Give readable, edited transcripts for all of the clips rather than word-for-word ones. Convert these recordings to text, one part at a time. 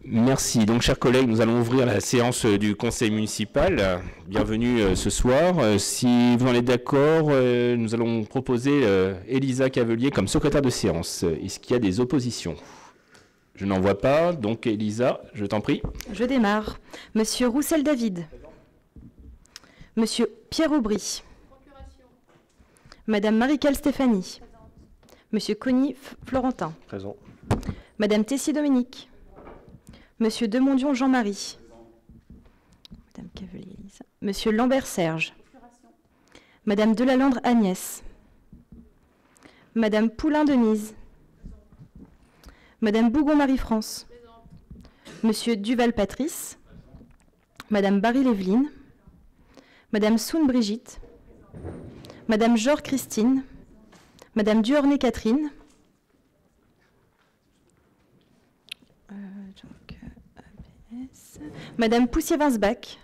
Merci. Donc, chers collègues, nous allons ouvrir la séance du conseil municipal. Bienvenue ce soir. Si vous en êtes d'accord, nous allons proposer Elisa Cavelier comme secrétaire de séance. Est-ce qu'il y a des oppositions? Je n'en vois pas. Donc, Elisa, je t'en prie. Je démarre. Monsieur Roussel-David. Monsieur Pierre Aubry. Madame Marie-Cale Stéphanie. Monsieur Conny-Florentin. Présent. Madame Tessier-Dominique. Monsieur Demondion Jean-Marie. Madame Cavelier Elisa. Monsieur Lambert-Serge. Madame Delalandre Agnès. Madame Poulain-Denise. Madame Bougon Marie-France. Monsieur Duval-Patrice. Madame Barry-Léveline. Madame Soun-Brigitte. Madame Jor-Christine. Madame Duornay-Catherine. Madame Poussier-Vinsbach.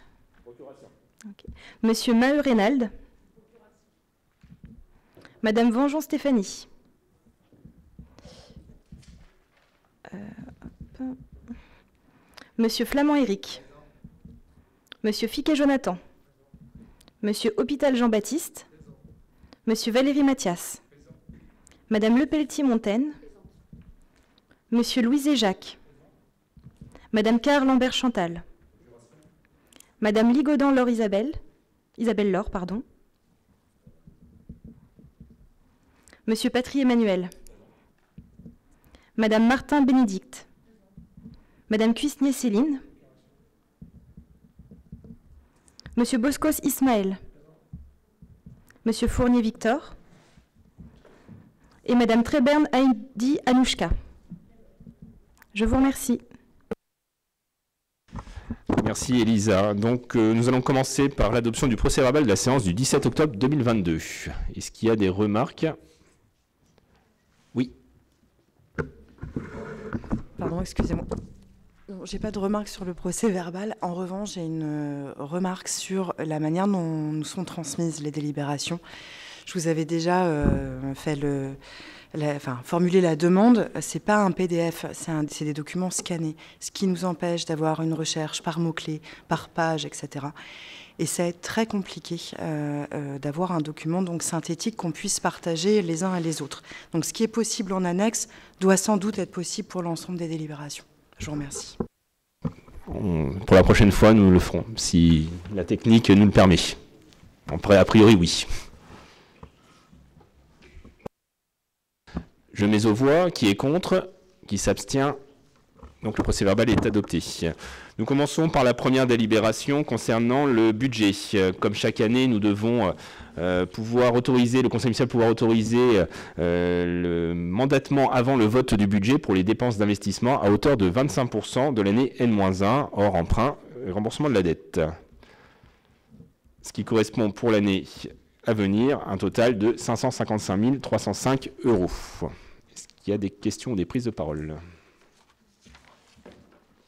Okay. Monsieur Maheu-Reynald. Madame Vengeon-Stéphanie. Monsieur Flamand-Éric. Monsieur Fiquet-Jonathan. Monsieur Hôpital Jean-Baptiste. Monsieur Valérie Mathias. Madame Lepelletier-Montaine. Monsieur Louis-et-Jacques. Madame Carl Lambert-Chantal. Madame Ligodan-Laure Isabelle Laure, pardon. Monsieur Patry-Emmanuel. Madame Martin-Bénédicte. Madame Cuisnier-Céline. Monsieur Boscos Ismaël. Monsieur Fournier-Victor. Et Madame Tréberne Heidi Anouchka. Je vous remercie. Merci Elisa. Donc nous allons commencer par l'adoption du procès-verbal de la séance du 17 octobre 2022. Est-ce qu'il y a des remarques? Oui. Pardon, excusez-moi. Je n'ai pas de remarques sur le procès-verbal. En revanche, j'ai une remarque sur la manière dont nous sont transmises les délibérations. Je vous avais déjà formuler la demande, c'est pas un PDF, c'est des documents scannés, ce qui nous empêche d'avoir une recherche par mots-clés, par page, etc. Et c'est très compliqué d'avoir un document donc synthétique qu'on puisse partager les uns et les autres. Donc ce qui est possible en annexe doit sans doute être possible pour l'ensemble des délibérations. Je vous remercie. Pour la prochaine fois, nous le ferons, si la technique nous le permet. A priori, oui. Je mets aux voix. Qui est contre? Qui s'abstient? Donc le procès-verbal est adopté. Nous commençons par la première délibération concernant le budget. Comme chaque année, nous devons pouvoir autoriser, le conseil municipal pouvoir autoriser le mandatement avant le vote du budget pour les dépenses d'investissement à hauteur de 25% de l'année N-1, hors emprunt et remboursement de la dette. Ce qui correspond pour l'année à venir un total de 555 305 €. Est-ce qu'il y a des questions ou des prises de parole?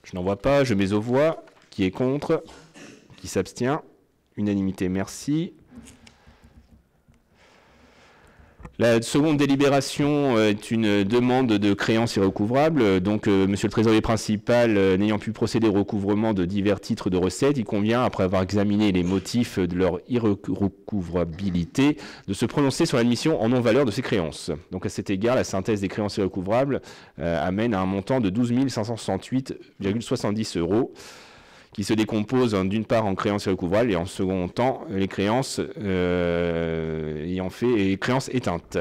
Je n'en vois pas. Je mets aux voix. Qui est contre? Qui s'abstient? Unanimité, merci. La seconde délibération est une demande de créance irrecouvrable. Donc, monsieur le trésorier principal, n'ayant pu procéder au recouvrement de divers titres de recettes, il convient, après avoir examiné les motifs de leur irrecouvrabilité, de se prononcer sur l'admission en non-valeur de ces créances. Donc, à cet égard, la synthèse des créances irrecouvrables amène à un montant de 12 568,70 €, qui se décompose d'une part en créances irrécouvrables et en second temps les créances créances éteintes.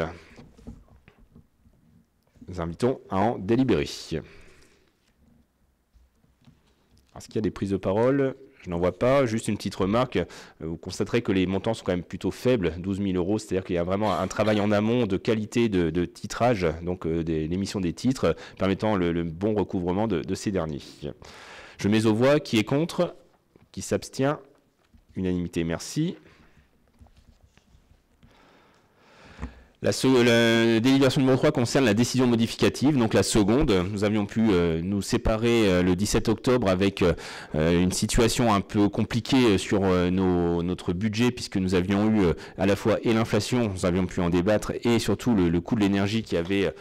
Nous invitons à en délibérer. Est-ce qu'il y a des prises de parole? Je n'en vois pas. Juste une petite remarque. Vous constaterez que les montants sont quand même plutôt faibles, 12 000 €. C'est-à-dire qu'il y a vraiment un travail en amont de qualité de titrage, donc l'émission des titres, permettant le bon recouvrement de ces derniers. Je mets aux voix. Qui est contre? Qui s'abstient? Unanimité, merci. La délibération numéro 3 concerne la décision modificative, donc la seconde. Nous avions pu nous séparer le 17 octobre avec une situation un peu compliquée sur notre budget, puisque nous avions eu à la fois et l'inflation, nous avions pu en débattre, et surtout le coût de l'énergie qui avait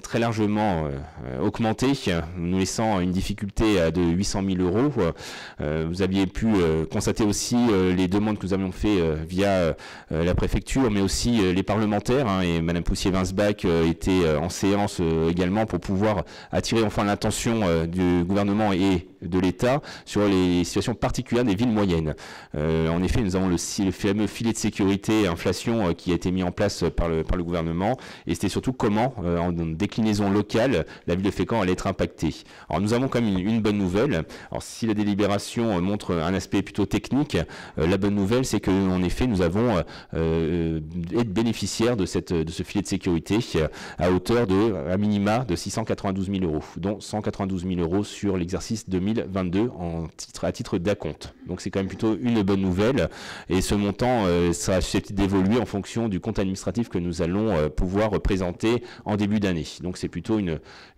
très largement augmenté, nous laissant une difficulté de 800 000 euros. Vous aviez pu constater aussi les demandes que nous avions fait via la préfecture, mais aussi les parlementaires, hein, et Madame Poussier-Winsbach était en séance également pour pouvoir attirer enfin l'attention du gouvernement et de l'État sur les situations particulières des villes moyennes. En effet, nous avons le fameux filet de sécurité inflation qui a été mis en place par le gouvernement, et c'était surtout comment, en déclinaison locale, la ville de Fécamp allait être impactée. Alors nous avons quand même une bonne nouvelle. Alors si la délibération montre un aspect plutôt technique, la bonne nouvelle, c'est qu'en effet, nous avons être bénéficiaires de ce filet de sécurité à hauteur de, à minima, de 692 000 euros, dont 192 000 euros sur l'exercice 2022 à titre d'acompte. Donc c'est quand même plutôt une bonne nouvelle, et ce montant sera susceptible d'évoluer en fonction du compte administratif que nous allons pouvoir présenter en début d'année. Donc c'est plutôt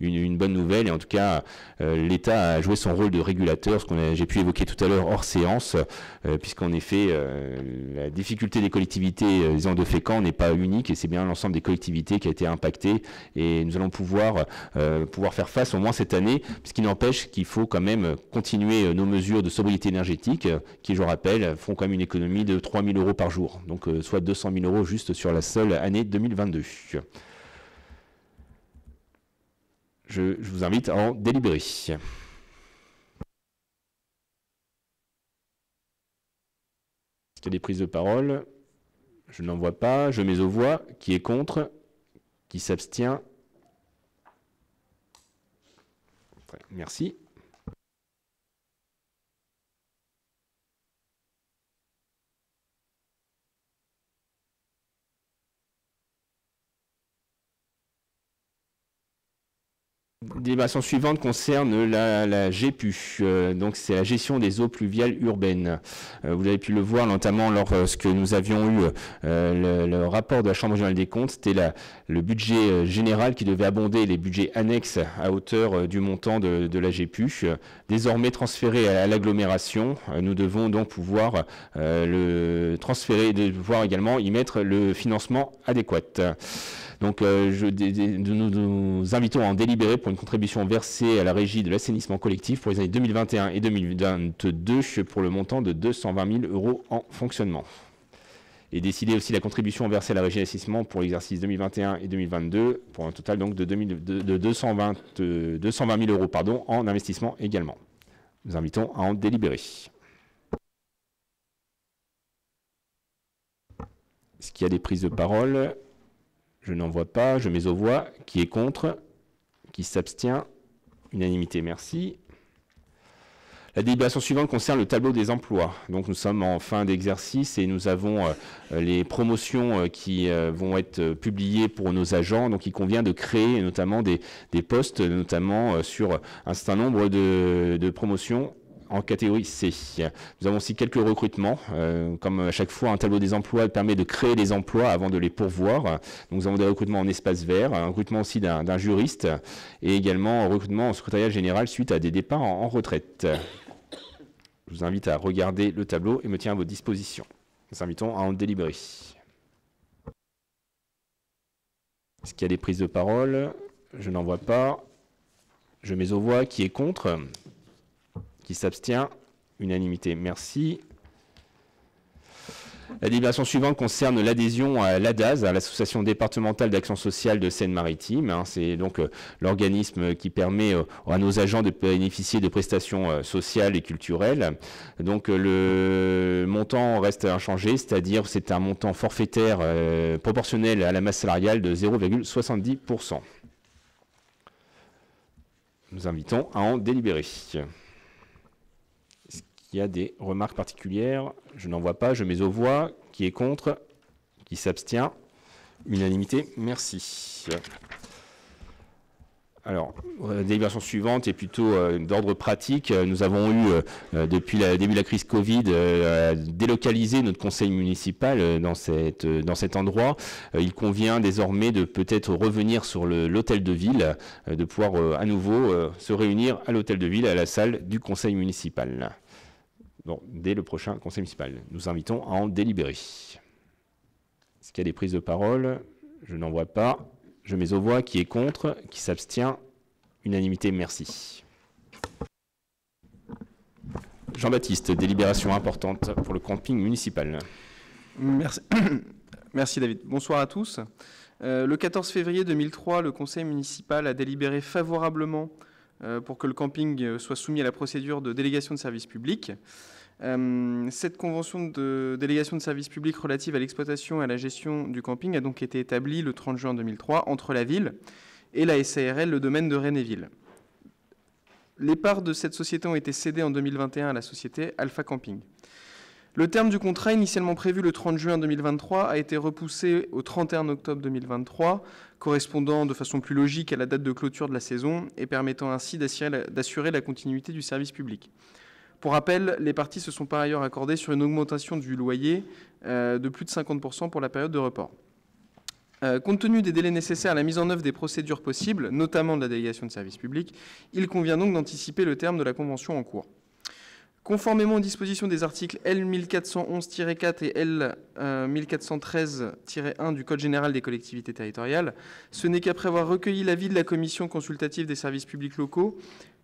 une bonne nouvelle, et en tout cas l'État a joué son rôle de régulateur, ce que j'ai pu évoquer tout à l'heure hors séance, puisqu'en effet la difficulté des collectivités de Fécamp n'est pas unique, et c'est bien l'ensemble des collectivités qui a été impacté, et nous allons pouvoir faire face au moins cette année, ce qui n'empêche qu'il faut quand même continuer nos mesures de sobriété énergétique qui, je rappelle, font quand même une économie de 3 000 euros par jour, donc soit 200 000 euros juste sur la seule année 2022. Je vous invite à en délibérer. Est-ce qu'il y a des prises de parole? Je n'en vois pas. Je mets aux voix. Qui est contre? Qui s'abstient? Merci. Délibération suivante concerne la GEPU, donc c'est la gestion des eaux pluviales urbaines. Vous avez pu le voir notamment lorsque nous avions eu le rapport de la Chambre régionale des comptes, c'était le budget général qui devait abonder les budgets annexes à hauteur du montant de la GEPU. Désormais transféré à l'agglomération, nous devons donc pouvoir le transférer, devoir également y mettre le financement adéquat. Donc nous invitons à en délibérer pour une contribution versée à la régie de l'assainissement collectif pour les années 2021 et 2022 pour le montant de 220 000 euros en fonctionnement. Et décider aussi la contribution versée à la régie d'assainissement pour l'exercice 2021 et 2022 pour un total donc de 220 000 euros en investissement également. Nous invitons à en délibérer. Est-ce qu'il y a des prises de parole ? Je n'en vois pas. Je mets aux voix. Qui est contre? Qui s'abstient? Unanimité, merci. La délibération suivante concerne le tableau des emplois. Donc nous sommes en fin d'exercice et nous avons les promotions qui vont être publiées pour nos agents. Donc il convient de créer notamment des postes, notamment sur un certain nombre de promotions en catégorie C. Nous avons aussi quelques recrutements. Comme à chaque fois, un tableau des emplois permet de créer des emplois avant de les pourvoir. Donc nous avons des recrutements en espace vert, un recrutement aussi d'un juriste et également un recrutement en secrétariat général suite à des départs en retraite. Je vous invite à regarder le tableau et me tiens à votre disposition. Nous invitons à en délibérer. Est-ce qu'il y a des prises de parole? Je n'en vois pas. Je mets aux voix. Qui est contre? Qui s'abstient? Unanimité, merci. La délibération suivante concerne l'adhésion à l'ADAS, à l'Association départementale d'action sociale de Seine-Maritime. C'est donc l'organisme qui permet à nos agents de bénéficier de prestations sociales et culturelles. Donc le montant reste inchangé, c'est-à-dire c'est un montant forfaitaire proportionnel à la masse salariale de 0,70%. Nous invitons à en délibérer. Il y a des remarques particulières? Je n'en vois pas. Je mets aux voix. Qui est contre? Qui s'abstient? Unanimité. Merci. Alors, délibération suivante est plutôt d'ordre pratique. Nous avons eu, depuis le début de la crise Covid, délocalisé notre conseil municipal dans cet endroit. Il convient désormais de peut-être revenir sur l'hôtel de ville, de pouvoir à nouveau se réunir à l'hôtel de ville, à la salle du conseil municipal. Bon, dès le prochain conseil municipal. Nous invitons à en délibérer. Est-ce qu'il y a des prises de parole? Je n'en vois pas. Je mets aux voix. Qui est contre? Qui s'abstient? Unanimité, merci. Jean-Baptiste, délibération importante pour le camping municipal. Merci. Merci David. Bonsoir à tous. Le 14 février 2003, le conseil municipal a délibéré favorablement pour que le camping soit soumis à la procédure de délégation de service public. Cette convention de délégation de service public relative à l'exploitation et à la gestion du camping a donc été établie le 30 juin 2003 entre la ville et la SARL, le domaine de Renéville. Les parts de cette société ont été cédées en 2021 à la société Alpha Camping. Le terme du contrat, initialement prévu le 30 juin 2023, a été repoussé au 31 octobre 2023, correspondant de façon plus logique à la date de clôture de la saison et permettant ainsi d'assurer la continuité du service public. Pour rappel, les parties se sont par ailleurs accordées sur une augmentation du loyer de plus de 50% pour la période de report. Compte tenu des délais nécessaires à la mise en œuvre des procédures possibles, notamment de la délégation de service public, il convient donc d'anticiper le terme de la convention en cours. Conformément aux dispositions des articles L 1411-4 et L 1413-1 du Code général des collectivités territoriales, ce n'est qu'après avoir recueilli l'avis de la commission consultative des services publics locaux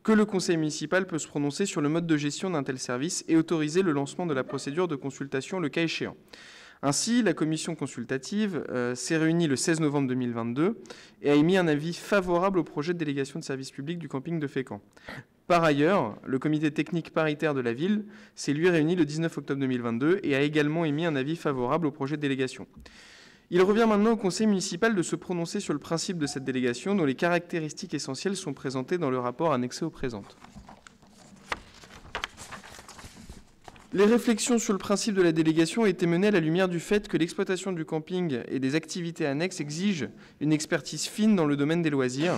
que le conseil municipal peut se prononcer sur le mode de gestion d'un tel service et autoriser le lancement de la procédure de consultation le cas échéant. Ainsi, la commission consultative s'est réunie le 16 novembre 2022 et a émis un avis favorable au projet de délégation de service public du camping de Fécamp. Par ailleurs, le comité technique paritaire de la ville s'est lui réuni le 19 octobre 2022 et a également émis un avis favorable au projet de délégation. Il revient maintenant au conseil municipal de se prononcer sur le principe de cette délégation dont les caractéristiques essentielles sont présentées dans le rapport annexé au présent. Les réflexions sur le principe de la délégation ont été menées à la lumière du fait que l'exploitation du camping et des activités annexes exigent une expertise fine dans le domaine des loisirs,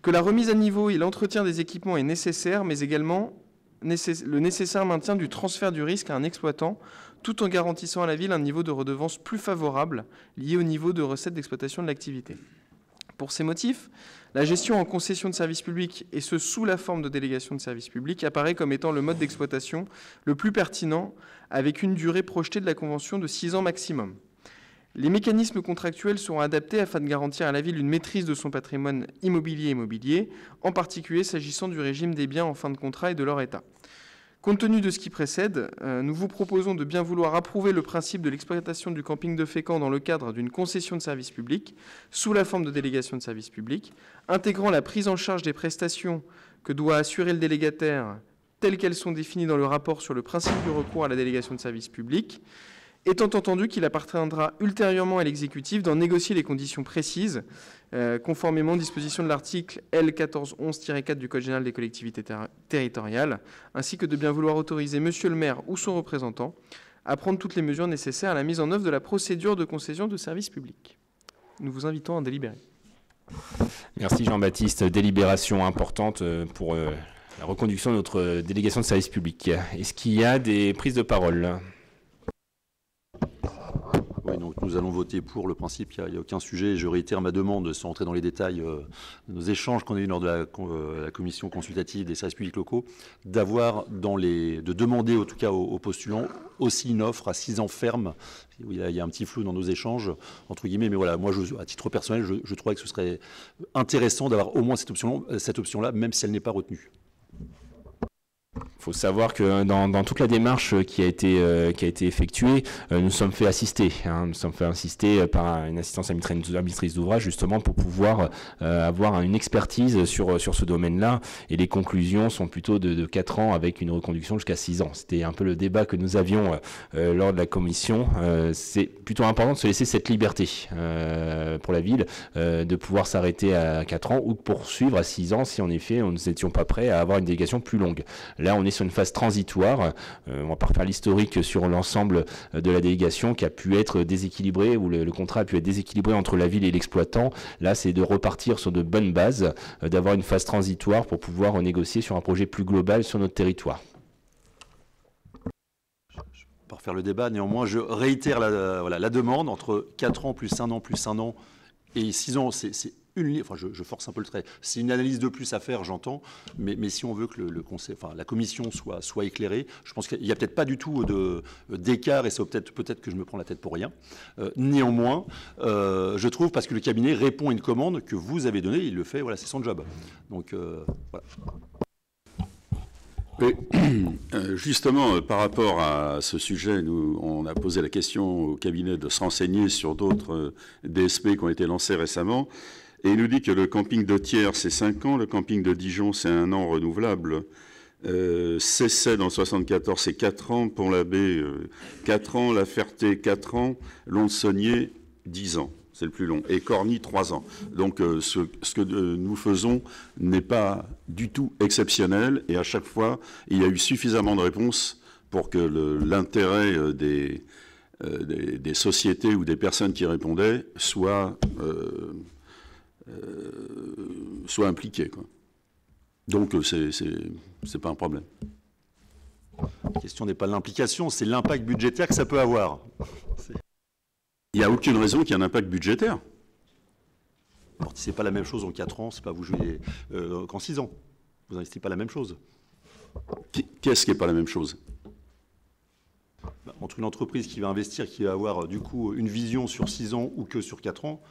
que la remise à niveau et l'entretien des équipements est nécessaire, mais également le nécessaire maintien du transfert du risque à un exploitant, tout en garantissant à la ville un niveau de redevance plus favorable lié au niveau de recettes d'exploitation de l'activité. Pour ces motifs, la gestion en concession de service public, et ce sous la forme de délégation de service public, apparaît comme étant le mode d'exploitation le plus pertinent, avec une durée projetée de la convention de 6 ans maximum. Les mécanismes contractuels seront adaptés afin de garantir à la ville une maîtrise de son patrimoine immobilier et immobilier, en particulier s'agissant du régime des biens en fin de contrat et de leur état. Compte tenu de ce qui précède, nous vous proposons de bien vouloir approuver le principe de l'exploitation du camping de Fécamp dans le cadre d'une concession de service public, sous la forme de délégation de service public, intégrant la prise en charge des prestations que doit assurer le délégataire telles qu'elles sont définies dans le rapport sur le principe du recours à la délégation de service public, étant entendu qu'il appartiendra ultérieurement à l'exécutif d'en négocier les conditions précises, conformément aux dispositions de l'article L 1411-4 du Code général des collectivités territoriales, ainsi que de bien vouloir autoriser Monsieur le maire ou son représentant à prendre toutes les mesures nécessaires à la mise en œuvre de la procédure de concession de service public. Nous vous invitons à délibérer. Merci Jean-Baptiste. Délibération importante pour la reconduction de notre délégation de service public. Est-ce qu'il y a des prises de parole ? Oui, donc nous allons voter pour le principe, il n'y a aucun sujet. Je réitère ma demande, sans entrer dans les détails de nos échanges qu'on a eu lors de la commission consultative des services publics locaux, de demander en tout cas aux postulants aussi une offre à 6 ans ferme. Il y a un petit flou dans nos échanges, entre guillemets, mais voilà, moi, à titre personnel, je trouvais que ce serait intéressant d'avoir au moins cette option-là, même si elle n'est pas retenue. Il faut savoir que dans toute la démarche qui a été effectuée, nous sommes fait assister. Nous sommes fait assister par une assistance administratrice d'ouvrage, justement pour pouvoir avoir une expertise sur ce domaine-là. Et les conclusions sont plutôt de 4 ans avec une reconduction jusqu'à 6 ans. C'était un peu le débat que nous avions lors de la commission. C'est plutôt important de se laisser cette liberté pour la ville de pouvoir s'arrêter à 4 ans ou de poursuivre à 6 ans si en effet nous n'étions pas prêts à avoir une délégation plus longue. Là, on est est sur une phase transitoire. On va pas refaire l'historique sur l'ensemble de la délégation qui a pu être déséquilibré, où le contrat a pu être déséquilibré entre la ville et l'exploitant. Là, c'est de repartir sur de bonnes bases, d'avoir une phase transitoire pour pouvoir négocier sur un projet plus global sur notre territoire. Pour faire le débat, néanmoins, je réitère la demande entre 4 ans plus 1 an plus 1 an et 6 ans. C'est une ligne, enfin je force un peu le trait. C'est une analyse de plus à faire, j'entends, mais si on veut que la commission soit éclairée, je pense qu'il n'y a peut-être pas du tout d'écart, et c'est peut-être que je me prends la tête pour rien. Néanmoins, je trouve, parce que le cabinet répond à une commande que vous avez donnée, il le fait, voilà, c'est son job. Donc voilà. Oui, justement, par rapport à ce sujet, on a posé la question au cabinet de se renseigner sur d'autres DSP qui ont été lancés récemment. Et il nous dit que le camping de Thiers, c'est 5 ans, le camping de Dijon, c'est 1 an renouvelable. Cessay, dans 74, c'est 4 ans, Pont-l'Abbé, 4 ans, La Ferté, 4 ans, Lons-Saunier, 10 ans. C'est le plus long. Et Corny, 3 ans. Donc ce que nous faisons n'est pas du tout exceptionnel. Et à chaque fois, il y a eu suffisamment de réponses pour que l'intérêt des sociétés ou des personnes qui répondaient soit impliqué, quoi. Donc c'est pas un problème. La question n'est pas l'implication, c'est l'impact budgétaire que ça peut avoir. Il n'y a aucune raison qu'il y ait un impact budgétaire. Alors, si ce n'est pas la même chose en 4 ans, c'est pas vous jouez qu'en 6 ans. Vous n'investissez pas la même chose. Qu'est-ce qui n'est pas la même chose? Entre une entreprise qui va investir, qui va avoir du coup une vision sur 6 ans ou que sur 4 ans,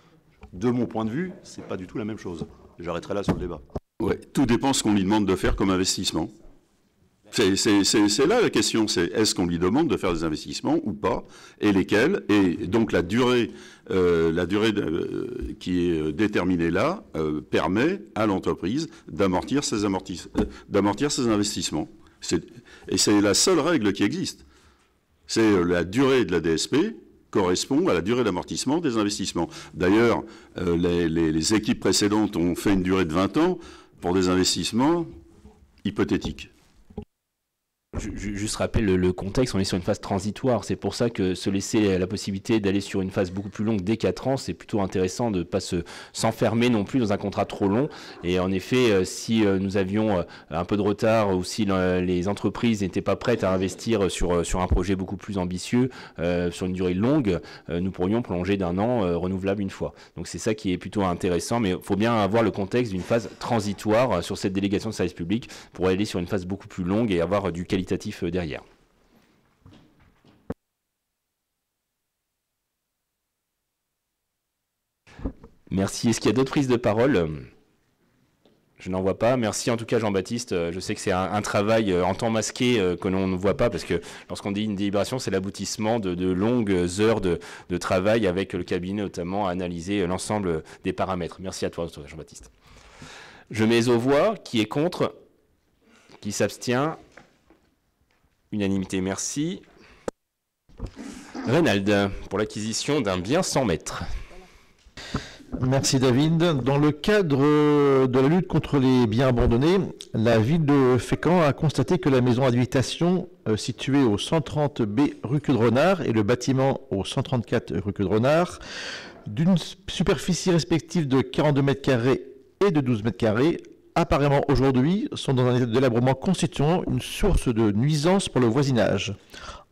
de mon point de vue, c'est pas du tout la même chose. J'arrêterai là sur le débat. Ouais, tout dépend de ce qu'on lui demande de faire comme investissement. C'est là la question, c'est est-ce qu'on lui demande de faire des investissements ou pas, et lesquels, et donc la durée qui est déterminée là permet à l'entreprise d'amortir ses investissements. Et c'est la seule règle qui existe. C'est la durée de la DSP correspond à la durée d'amortissement des investissements. D'ailleurs, les équipes précédentes ont fait une durée de 20 ans pour des investissements hypothétiques. Juste rappeler le contexte, on est sur une phase transitoire, c'est pour ça que se laisser la possibilité d'aller sur une phase beaucoup plus longue dès 4 ans, c'est plutôt intéressant de ne pas s'enfermer non plus dans un contrat trop long. Et en effet, si nous avions un peu de retard ou si les entreprises n'étaient pas prêtes à investir sur un projet beaucoup plus ambitieux, sur une durée longue, nous pourrions prolonger d'1 an renouvelable une fois. Donc c'est ça qui est plutôt intéressant, mais il faut bien avoir le contexte d'une phase transitoire sur cette délégation de service public pour aller sur une phase beaucoup plus longue et avoir du qualitatif derrière. Merci. Est-ce qu'il y a d'autres prises de parole? Je n'en vois pas. Merci en tout cas Jean-Baptiste. Je sais que c'est un travail en temps masqué que l'on ne voit pas parce que lorsqu'on dit une délibération, c'est l'aboutissement de longues heures de travail avec le cabinet notamment à analyser l'ensemble des paramètres. Merci à toi Jean-Baptiste. Je mets aux voix. Qui est contre? Qui s'abstient? Unanimité, merci. Reynald, pour l'acquisition d'un bien 100 mètres. Merci David. Dans le cadre de la lutte contre les biens abandonnés, la ville de Fécamp a constaté que la maison d'habitation située au 130B rue Queue-de-Renard et le bâtiment au 134 rue Queue-de-Renard, d'une superficie respective de 42 mètres carrés et de 12 mètres carrés, apparemment aujourd'hui, sont dans un état de délabrement constituant une source de nuisance pour le voisinage,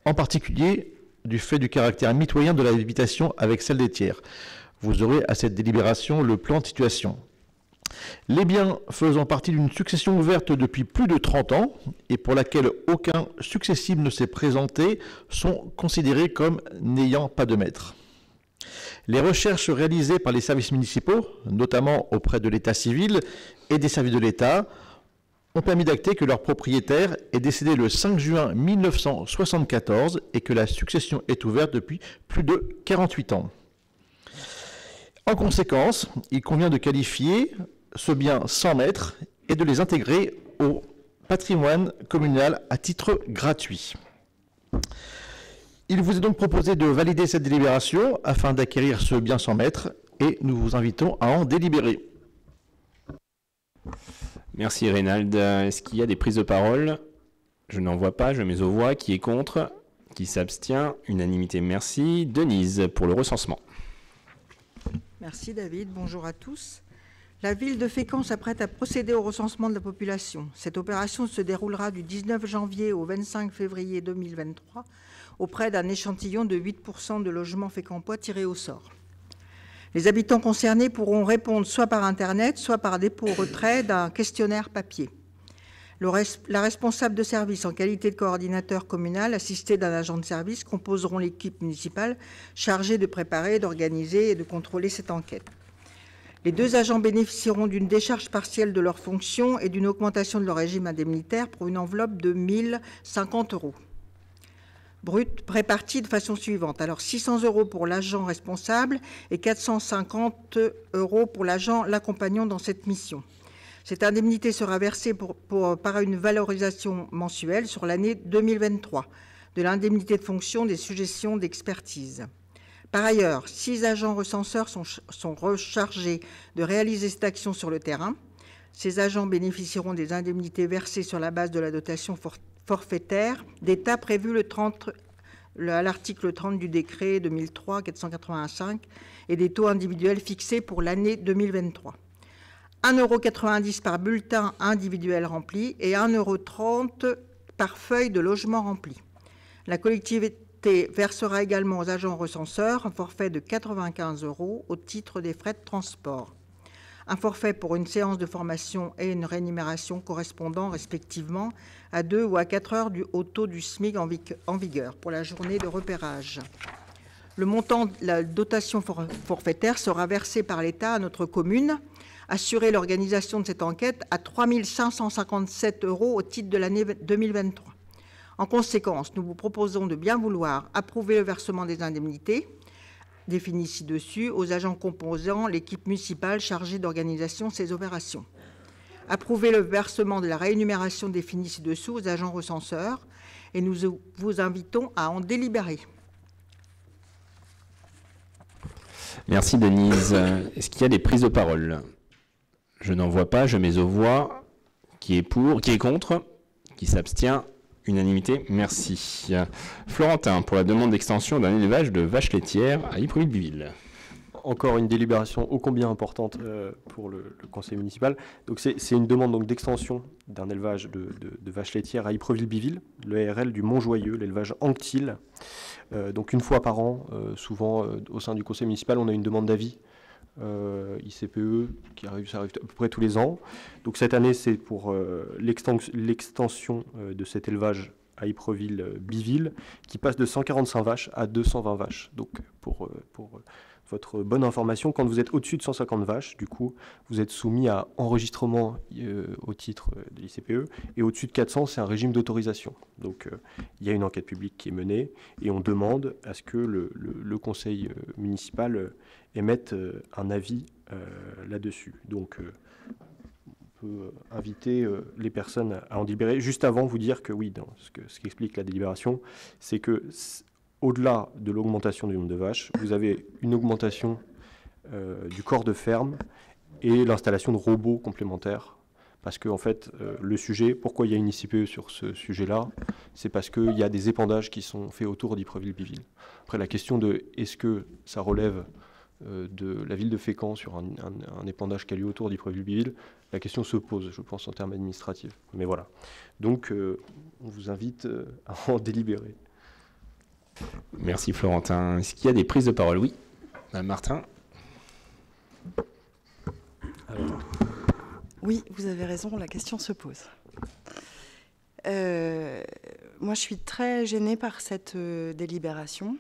en particulier du fait du caractère mitoyen de l'habitation avec celle des tiers. Vous aurez à cette délibération le plan de situation. Les biens faisant partie d'une succession ouverte depuis plus de 30 ans et pour laquelle aucun successible ne s'est présenté sont considérés comme n'ayant pas de maître. Les recherches réalisées par les services municipaux, notamment auprès de l'état civil et des services de l'État, ont permis d'acter que leur propriétaire est décédé le 5 juin 1974 et que la succession est ouverte depuis plus de 48 ans. En conséquence, il convient de qualifier ce bien 100 mètres et de les intégrer au patrimoine communal à titre gratuit. Il vous est donc proposé de valider cette délibération afin d'acquérir ce bien 100 mètres et nous vous invitons à en délibérer. Merci Reynald. Est-ce qu'il y a des prises de parole? Je n'en vois pas, je mets aux voix. Qui est contre? Qui s'abstient? Unanimité, merci. Denise, pour le recensement. Merci David, bonjour à tous. La ville de Fécamp s'apprête à procéder au recensement de la population. Cette opération se déroulera du 19 janvier au 25 février 2023 auprès d'un échantillon de 8% de logements fécampois tirés au sort. Les habitants concernés pourront répondre soit par Internet, soit par dépôt-retrait d'un questionnaire papier. La responsable de service en qualité de coordinateur communal, assistée d'un agent de service, composeront l'équipe municipale chargée de préparer, d'organiser et de contrôler cette enquête. Les 2 agents bénéficieront d'une décharge partielle de leurs fonctions et d'une augmentation de leur régime indemnitaire pour une enveloppe de 1 050 € brut, répartis de façon suivante. Alors 600 € pour l'agent responsable et 450 € pour l'agent l'accompagnant dans cette mission. Cette indemnité sera versée par une valorisation mensuelle sur l'année 2023 de l'indemnité de fonction des suggestions d'expertise. Par ailleurs, 6 agents recenseurs sont rechargés de réaliser cette action sur le terrain. Ces agents bénéficieront des indemnités versées sur la base de la dotation forfaitaire d'État prévue à l'article 30 du décret 2003-485 et des taux individuels fixés pour l'année 2023. 1,90 € par bulletin individuel rempli et 1,30 € par feuille de logement remplie. La collectivité versera également aux agents recenseurs un forfait de 95 € au titre des frais de transport. Un forfait pour une séance de formation et une rémunération correspondant respectivement à 2 ou à 4 heures au taux du SMIC en vigueur pour la journée de repérage. Le montant de la dotation forfaitaire sera versé par l'État à notre commune. Assurer l'organisation de cette enquête à 3 557 € au titre de l'année 2023. En conséquence, nous vous proposons de bien vouloir approuver le versement des indemnités définies ci-dessus aux agents composant l'équipe municipale chargée d'organisation de ces opérations. Approuver le versement de la rémunération définie ci-dessous aux agents recenseurs et nous vous invitons à en délibérer. Merci Denise. Est-ce qu'il y a des prises de parole? Je n'en vois pas, je mets aux voix. Qui est pour? Qui est contre? Qui s'abstient? Unanimité, merci. Florentin, pour la demande d'extension d'un élevage de vaches laitières à Ypres-Biville. Encore une délibération ô combien importante pour le conseil municipal. Donc c'est une demande d'extension d'un élevage de vaches laitières à Ypres-Biville, le ARL du Montjoyeux, l'élevage Anctil. Donc une fois par an, souvent au sein du conseil municipal, on a une demande d'avis ICPE ça arrive à peu près tous les ans. Donc cette année, c'est pour l'extension de cet élevage à Ypres-Biville qui passe de 145 vaches à 220 vaches. Donc pour votre bonne information, quand vous êtes au-dessus de 150 vaches, du coup, vous êtes soumis à enregistrement au titre de l'ICPE, et au-dessus de 400, c'est un régime d'autorisation. Donc il y a une enquête publique qui est menée et on demande à ce que le conseil municipal émette un avis là-dessus. Donc on peut inviter les personnes à en délibérer. Juste avant, vous dire que oui, ce qu'explique la délibération, c'est que au-delà de l'augmentation du nombre de vaches, vous avez une augmentation du corps de ferme et l'installation de robots complémentaires. Parce que, en fait, le sujet, pourquoi il y a une ICPE sur ce sujet-là, c'est parce qu'il y a des épandages qui sont faits autour d'Ypres-Biville. Après, la question de est-ce que ça relève de la ville de Fécamp sur un épandage qui a lieu autour d'Ypres-Biville, la question se pose, je pense, en termes administratifs. Mais voilà. Donc, on vous invite à en délibérer. Merci Florentin. Est-ce qu'il y a des prises de parole? Oui. Martin. Oui, vous avez raison, la question se pose. Moi, je suis très gênée par cette délibération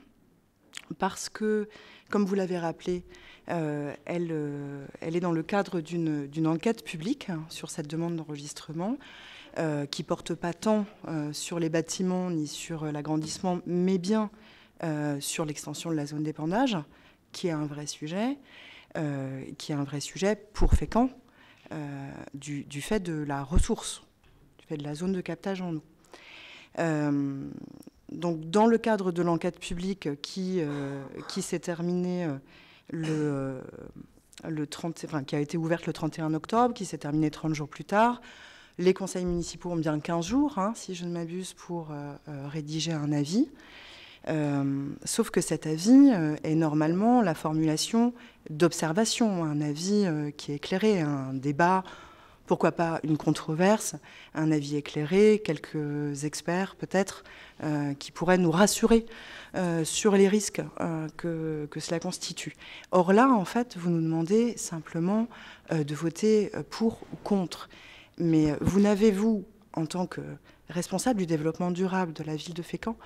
parce que, comme vous l'avez rappelé, elle est dans le cadre d'une enquête publique sur cette demande d'enregistrement qui ne porte pas tant sur les bâtiments ni sur l'agrandissement, mais bien sur l'extension de la zone d'épandage, qui est un vrai sujet, pour Fécamp, du fait de la ressource, du fait de la zone de captage en eau. Donc, dans le cadre de l'enquête publique qui s'est terminée qui a été ouverte le 31 octobre, qui s'est terminée 30 jours plus tard, Les conseils municipaux ont bien 15 jours, hein, si je ne m'abuse, pour rédiger un avis. Sauf que cet avis est normalement la formulation d'observation, un avis qui est éclairé, un débat, pourquoi pas une controverse, un avis éclairé, quelques experts peut-être qui pourraient nous rassurer sur les risques que cela constitue. Or là, en fait, vous nous demandez simplement de voter pour ou contre. Mais vous n'avez, vous, en tant que responsable du développement durable de la ville de Fécamp,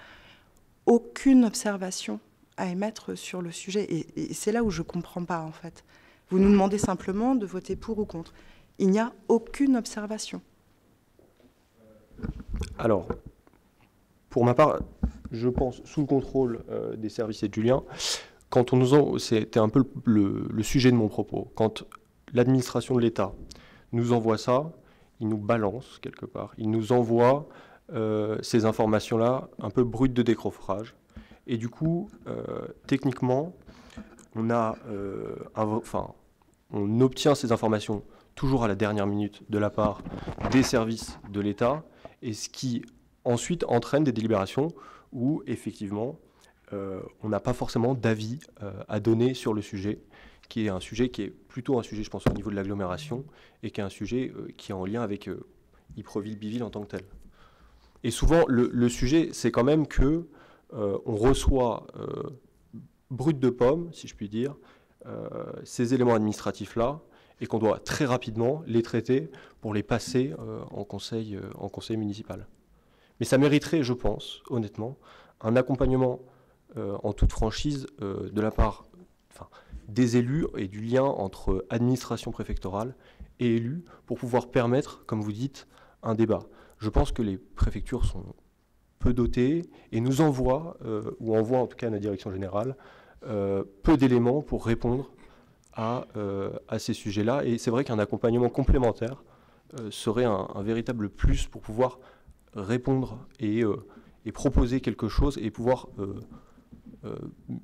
aucune observation à émettre sur le sujet. Et c'est là où je ne comprends pas, en fait. Vous nous demandez simplement de voter pour ou contre. Il n'y a aucune observation. Alors, pour ma part, je pense, sous le contrôle des services et de Julien, quand on nous c'était un peu le sujet de mon propos. Quand l'administration de l'État nous envoie ça, il nous balance quelque part. Il nous envoie ces informations-là un peu brutes de décoffrage. Et du coup, techniquement, on obtient ces informations toujours à la dernière minute de la part des services de l'État, et ce qui ensuite entraîne des délibérations où effectivement on n'a pas forcément d'avis à donner sur le sujet, qui est un sujet qui est plutôt un sujet, je pense, au niveau de l'agglomération, et qui est un sujet qui est en lien avec Ypreville-Biville en tant que tel. Et souvent, le sujet, c'est quand même que on reçoit brut de pomme, si je puis dire, ces éléments administratifs-là, et qu'on doit très rapidement les traiter pour les passer en conseil municipal. Mais ça mériterait, je pense, honnêtement, un accompagnement en toute franchise de la part des élus et du lien entre administration préfectorale et élus pour pouvoir permettre, comme vous dites, un débat. Je pense que les préfectures sont peu dotées et nous envoient, ou envoient en tout cas à la direction générale, peu d'éléments pour répondre à ces sujets-là. Et c'est vrai qu'un accompagnement complémentaire serait un véritable plus pour pouvoir répondre et proposer quelque chose et pouvoir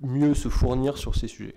mieux se fournir sur ces sujets.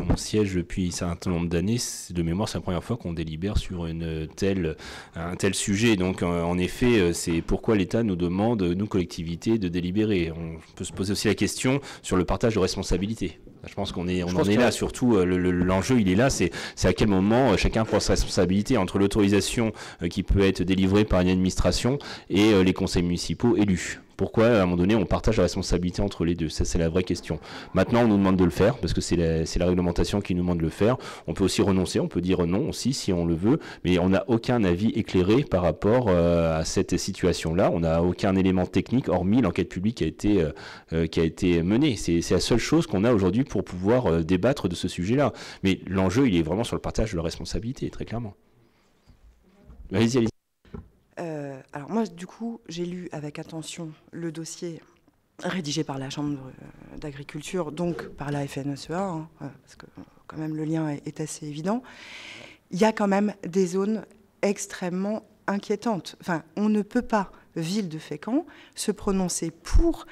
On siège depuis un certain nombre d'années, de mémoire, c'est la première fois qu'on délibère sur un tel sujet. Donc, en effet, c'est pourquoi l'État nous demande, nous, collectivités, de délibérer. On peut se poser aussi la question sur le partage de responsabilités. Je pense qu'on en est là, surtout l'enjeu il est là, c'est à quel moment chacun prend sa responsabilité entre l'autorisation qui peut être délivrée par une administration et les conseils municipaux élus. Pourquoi, à un moment donné, on partage la responsabilité entre les deux? Ça, c'est la vraie question. Maintenant, on nous demande de le faire, parce que c'est la réglementation qui nous demande de le faire. On peut aussi renoncer, on peut dire non aussi, si on le veut, mais on n'a aucun avis éclairé par rapport à cette situation-là. On n'a aucun élément technique, hormis l'enquête publique qui a été menée. C'est la seule chose qu'on a aujourd'hui pour pouvoir débattre de ce sujet-là. Mais l'enjeu, il est vraiment sur le partage de la responsabilité, très clairement. Allez-y. Alors moi, du coup, j'ai lu avec attention le dossier rédigé par la Chambre d'agriculture, donc par la FNSEA, hein, parce que quand même le lien est assez évident. Il y a quand même des zones extrêmement inquiétantes. Enfin, on ne peut pas, ville de Fécamp, se prononcer pour,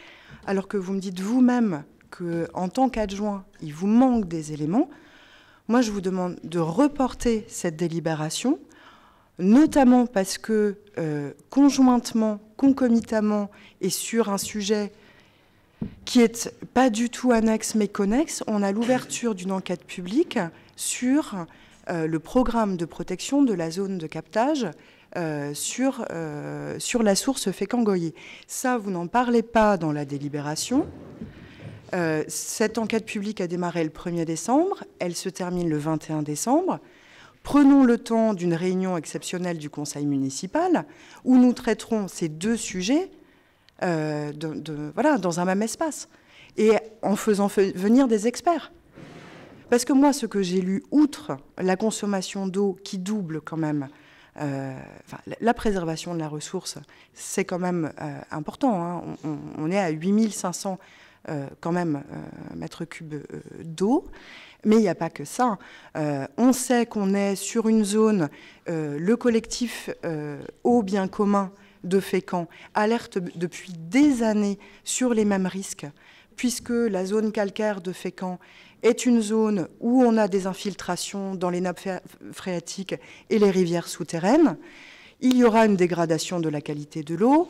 alors que vous me dites vous-même qu'en tant qu'adjoint, il vous manque des éléments. Moi, je vous demande de reporter cette délibération, notamment parce que conjointement, concomitamment, et sur un sujet qui est pas du tout annexe mais connexe, on a l'ouverture d'une enquête publique sur le programme de protection de la zone de captage sur la source Fécamp-Goyer. Ça, vous n'en parlez pas dans la délibération. Cette enquête publique a démarré le 1er décembre, elle se termine le 21 décembre. Prenons le temps d'une réunion exceptionnelle du conseil municipal où nous traiterons ces deux sujets dans un même espace et en faisant venir des experts. Parce que moi, ce que j'ai lu, outre la consommation d'eau qui double quand même, la préservation de la ressource, c'est quand même important. Hein. On est à 8500 quand même mètres cubes d'eau. Mais il n'y a pas que ça. On sait qu'on est sur une zone, le collectif Eau Bien Commun de Fécamp alerte depuis des années sur les mêmes risques, puisque la zone calcaire de Fécamp est une zone où on a des infiltrations dans les nappes phréatiques et les rivières souterraines. il y aura une dégradation de la qualité de l'eau,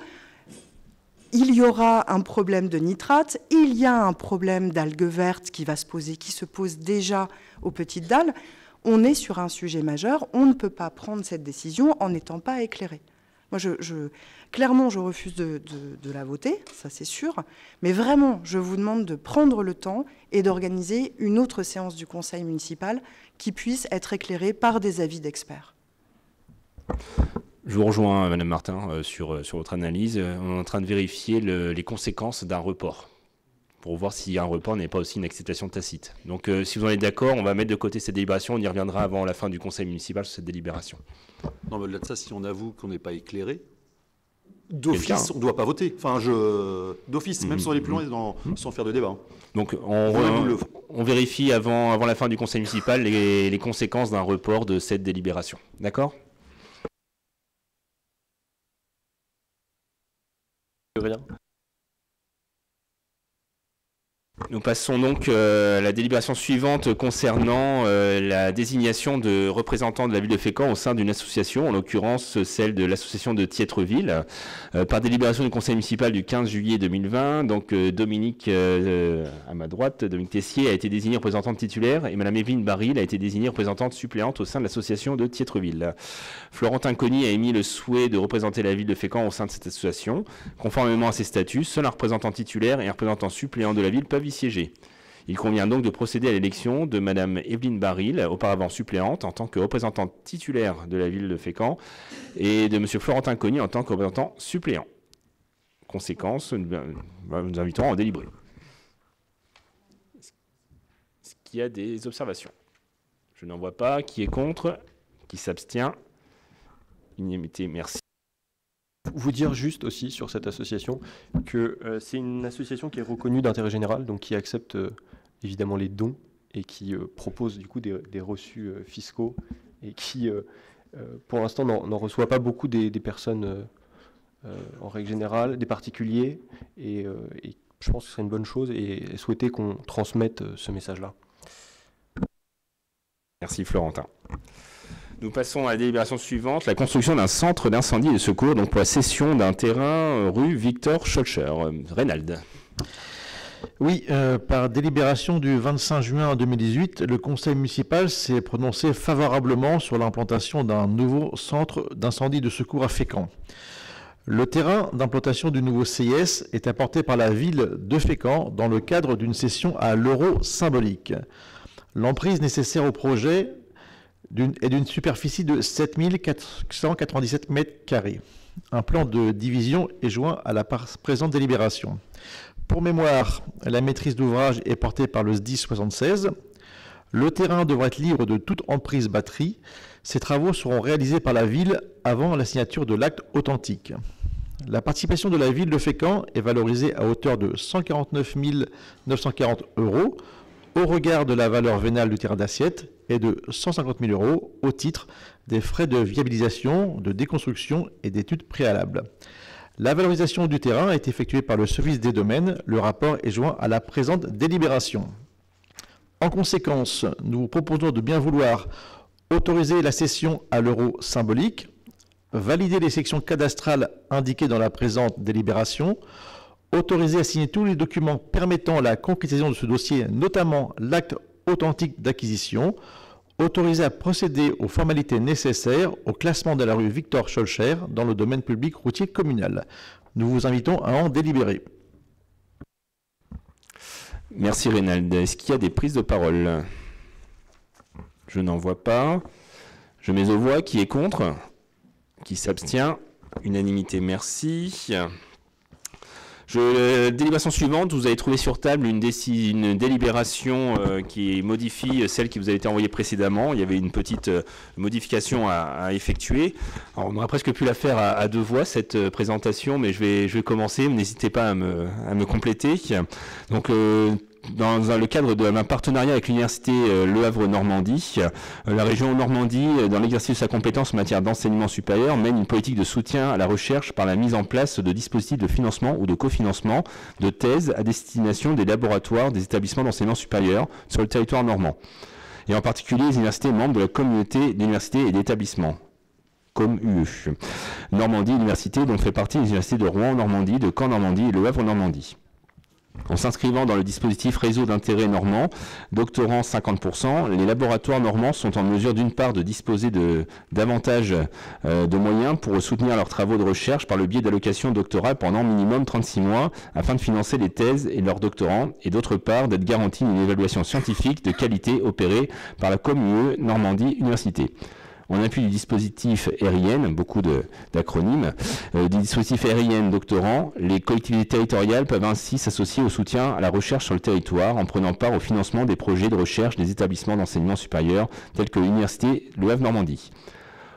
il y aura un problème de nitrate, il y a un problème d'algues vertes qui se pose déjà aux petites dalles. On est sur un sujet majeur, on ne peut pas prendre cette décision en n'étant pas éclairé. Moi, clairement, je refuse de la voter, ça c'est sûr, mais vraiment, je vous demande de prendre le temps et d'organiser une autre séance du conseil municipal qui puisse être éclairée par des avis d'experts. Je vous rejoins, Madame Martin, sur votre analyse. On est en train de vérifier les conséquences d'un report, pour voir si un report n'est pas aussi une acceptation tacite. Donc, si vous en êtes d'accord, on va mettre de côté cette délibération, on y reviendra avant la fin du conseil municipal sur cette délibération. Non, mais au-delà de ça, si on avoue qu'on n'est pas éclairé, d'office, on ne doit pas voter. Enfin, d'office, même sur les plus loin, sans faire de débat. Donc, on vérifie avant la fin du conseil municipal les conséquences d'un report de cette délibération. D'accord ? Rien. Nous passons donc à la délibération suivante concernant la désignation de représentants de la ville de Fécamp au sein d'une association, en l'occurrence celle de l'association de Thiétreville. Par délibération du conseil municipal du 15 juillet 2020, donc Dominique, à ma droite, Dominique Tessier a été désignée représentante titulaire et Madame Evelyne Baril a été désignée représentante suppléante au sein de l'association de Thiétreville. Florentin Cogny a émis le souhait de représenter la ville de Fécamp au sein de cette association. Conformément à ses statuts, seul un représentant titulaire et un représentant suppléant de la ville peuvent y siéger. Il convient donc de procéder à l'élection de Madame Evelyne Baril, auparavant suppléante, en tant que représentante titulaire de la ville de Fécamp, et de Monsieur Florentin Cogny en tant que représentant suppléant. Conséquence, nous invitons à en délibérer. Est-ce qu'il y a des observations? Je n'en vois pas. Qui est contre? Qui s'abstient? Unanimité, merci. Vous dire juste aussi sur cette association que c'est une association qui est reconnue d'intérêt général, donc qui accepte évidemment les dons et qui propose du coup des reçus fiscaux et qui pour l'instant n'en reçoit pas beaucoup des personnes en règle générale, des particuliers, et je pense que ce serait une bonne chose et souhaiter qu'on transmette ce message-là. Merci Florentin. Nous passons à la délibération suivante, la construction d'un centre d'incendie et de secours, donc pour la cession d'un terrain rue Victor Scholcher. Reynald. Oui, par délibération du 25 juin 2018, le conseil municipal s'est prononcé favorablement sur l'implantation d'un nouveau centre d'incendie et de secours à Fécamp. Le terrain d'implantation du nouveau CIS est apporté par la ville de Fécamp dans le cadre d'une cession à l'euro symbolique. L'emprise nécessaire au projet est d'une superficie de 7497 m². Un plan de division est joint à la présente délibération. Pour mémoire, la maîtrise d'ouvrage est portée par le SDIS 76. Le terrain devra être libre de toute emprise batterie. Ces travaux seront réalisés par la ville avant la signature de l'acte authentique. La participation de la ville de Fécamp est valorisée à hauteur de 149 940 € au regard de la valeur vénale du terrain d'assiette et de 150 000 € au titre des frais de viabilisation, de déconstruction et d'études préalables. La valorisation du terrain est effectuée par le service des domaines. Le rapport est joint à la présente délibération. En conséquence, nous vous proposons de bien vouloir autoriser la cession à l'euro symbolique, valider les sections cadastrales indiquées dans la présente délibération, autoriser à signer tous les documents permettant la concrétisation de ce dossier, notamment l'acte authentique d'acquisition, autorisé à procéder aux formalités nécessaires au classement de la rue Victor Scholcher dans le domaine public routier communal. Nous vous invitons à en délibérer. Merci Reynald. Est-ce qu'il y a des prises de parole? Je n'en vois pas. Je mets aux voix. Qui est contre? Qui s'abstient? Unanimité, merci. Délibération suivante, vous avez trouvé sur table une délibération qui modifie celle qui vous a été envoyée précédemment. Il y avait une petite modification à effectuer. Alors, on aurait presque pu la faire à deux voix, cette présentation, mais je vais commencer. N'hésitez pas à me compléter. Donc, dans le cadre d'un partenariat avec l'université Le Havre Normandie, la région Normandie, dans l'exercice de sa compétence en matière d'enseignement supérieur, mène une politique de soutien à la recherche par la mise en place de dispositifs de financement ou de cofinancement de thèses à destination des laboratoires des établissements d'enseignement supérieur sur le territoire normand, et en particulier les universités membres de la communauté d'universités et d'établissements. comme UE. Normandie Université, dont fait partie les universités de Rouen Normandie, de Caen Normandie et Le Havre Normandie. En s'inscrivant dans le dispositif réseau d'intérêt normand, doctorant 50%, les laboratoires normands sont en mesure d'une part de disposer davantage de moyens pour soutenir leurs travaux de recherche par le biais d'allocations doctorales pendant minimum 36 mois afin de financer les thèses et leurs doctorants, et d'autre part d'être garantie une évaluation scientifique de qualité opérée par la COM-UE Normandie Université. En appui du dispositif RIN, beaucoup d'acronymes, du dispositif RIN doctorant, les collectivités territoriales peuvent ainsi s'associer au soutien à la recherche sur le territoire en prenant part au financement des projets de recherche des établissements d'enseignement supérieur tels que l'Université Le Havre Normandie.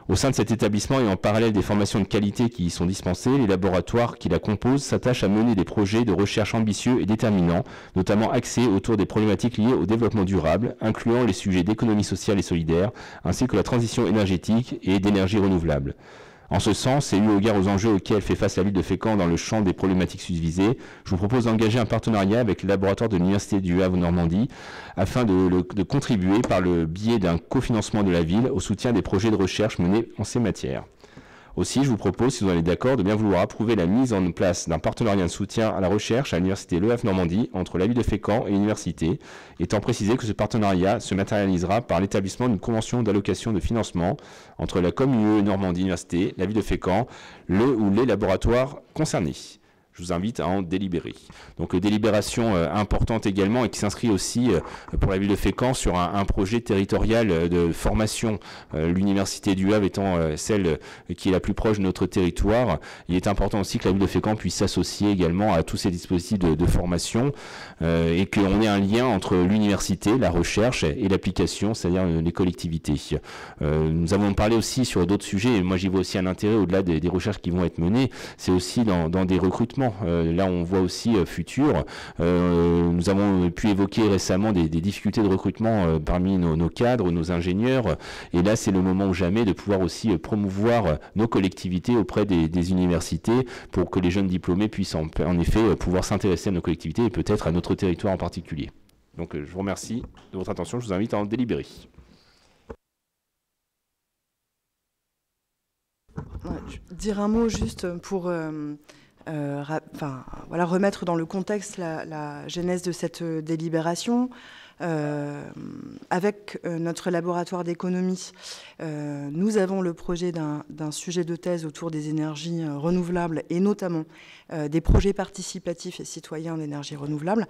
Au sein de cet établissement et en parallèle des formations de qualité qui y sont dispensées, les laboratoires qui la composent s'attachent à mener des projets de recherche ambitieux et déterminants, notamment axés autour des problématiques liées au développement durable, incluant les sujets d'économie sociale et solidaire, ainsi que la transition énergétique et d'énergie renouvelable. En ce sens, et eu égard aux enjeux auxquels fait face la ville de Fécamp dans le champ des problématiques susvisées, je vous propose d'engager un partenariat avec le laboratoire de l'Université du Havre Normandie afin de contribuer par le biais d'un cofinancement de la ville au soutien des projets de recherche menés en ces matières. Aussi, je vous propose, si vous en êtes d'accord, de bien vouloir approuver la mise en place d'un partenariat de soutien à la recherche à l'Université Le Havre Normandie entre la ville de Fécamp et l'université, étant précisé que ce partenariat se matérialisera par l'établissement d'une convention d'allocation de financement entre la COM-UE Normandie Université, la ville de Fécamp, le ou les laboratoires concernés. Je vous invite à en délibérer. Donc délibération importante également et qui s'inscrit aussi pour la ville de Fécamp sur un projet territorial de formation. L'université du Havre étant celle qui est la plus proche de notre territoire, il est important aussi que la ville de Fécamp puisse s'associer également à tous ces dispositifs de formation et qu'on ait un lien entre l'université, la recherche et l'application, c'est-à-dire les collectivités. Nous avons parlé aussi sur d'autres sujets, et moi j'y vois aussi un intérêt au-delà des recherches qui vont être menées, c'est aussi dans des recrutements. Là, on voit aussi futur. Nous avons pu évoquer récemment des difficultés de recrutement parmi nos cadres, nos ingénieurs. Et là, c'est le moment ou jamais de pouvoir aussi promouvoir nos collectivités auprès des universités pour que les jeunes diplômés puissent en effet pouvoir s'intéresser à nos collectivités et peut-être à notre territoire en particulier. Donc, je vous remercie de votre attention. Je vous invite à en délibérer. Dire un mot juste pour remettre dans le contexte la genèse de cette délibération. Avec notre laboratoire d'économie, nous avons le projet d'un sujet de thèse autour des énergies renouvelables et notamment des projets participatifs et citoyens d'énergie renouvelable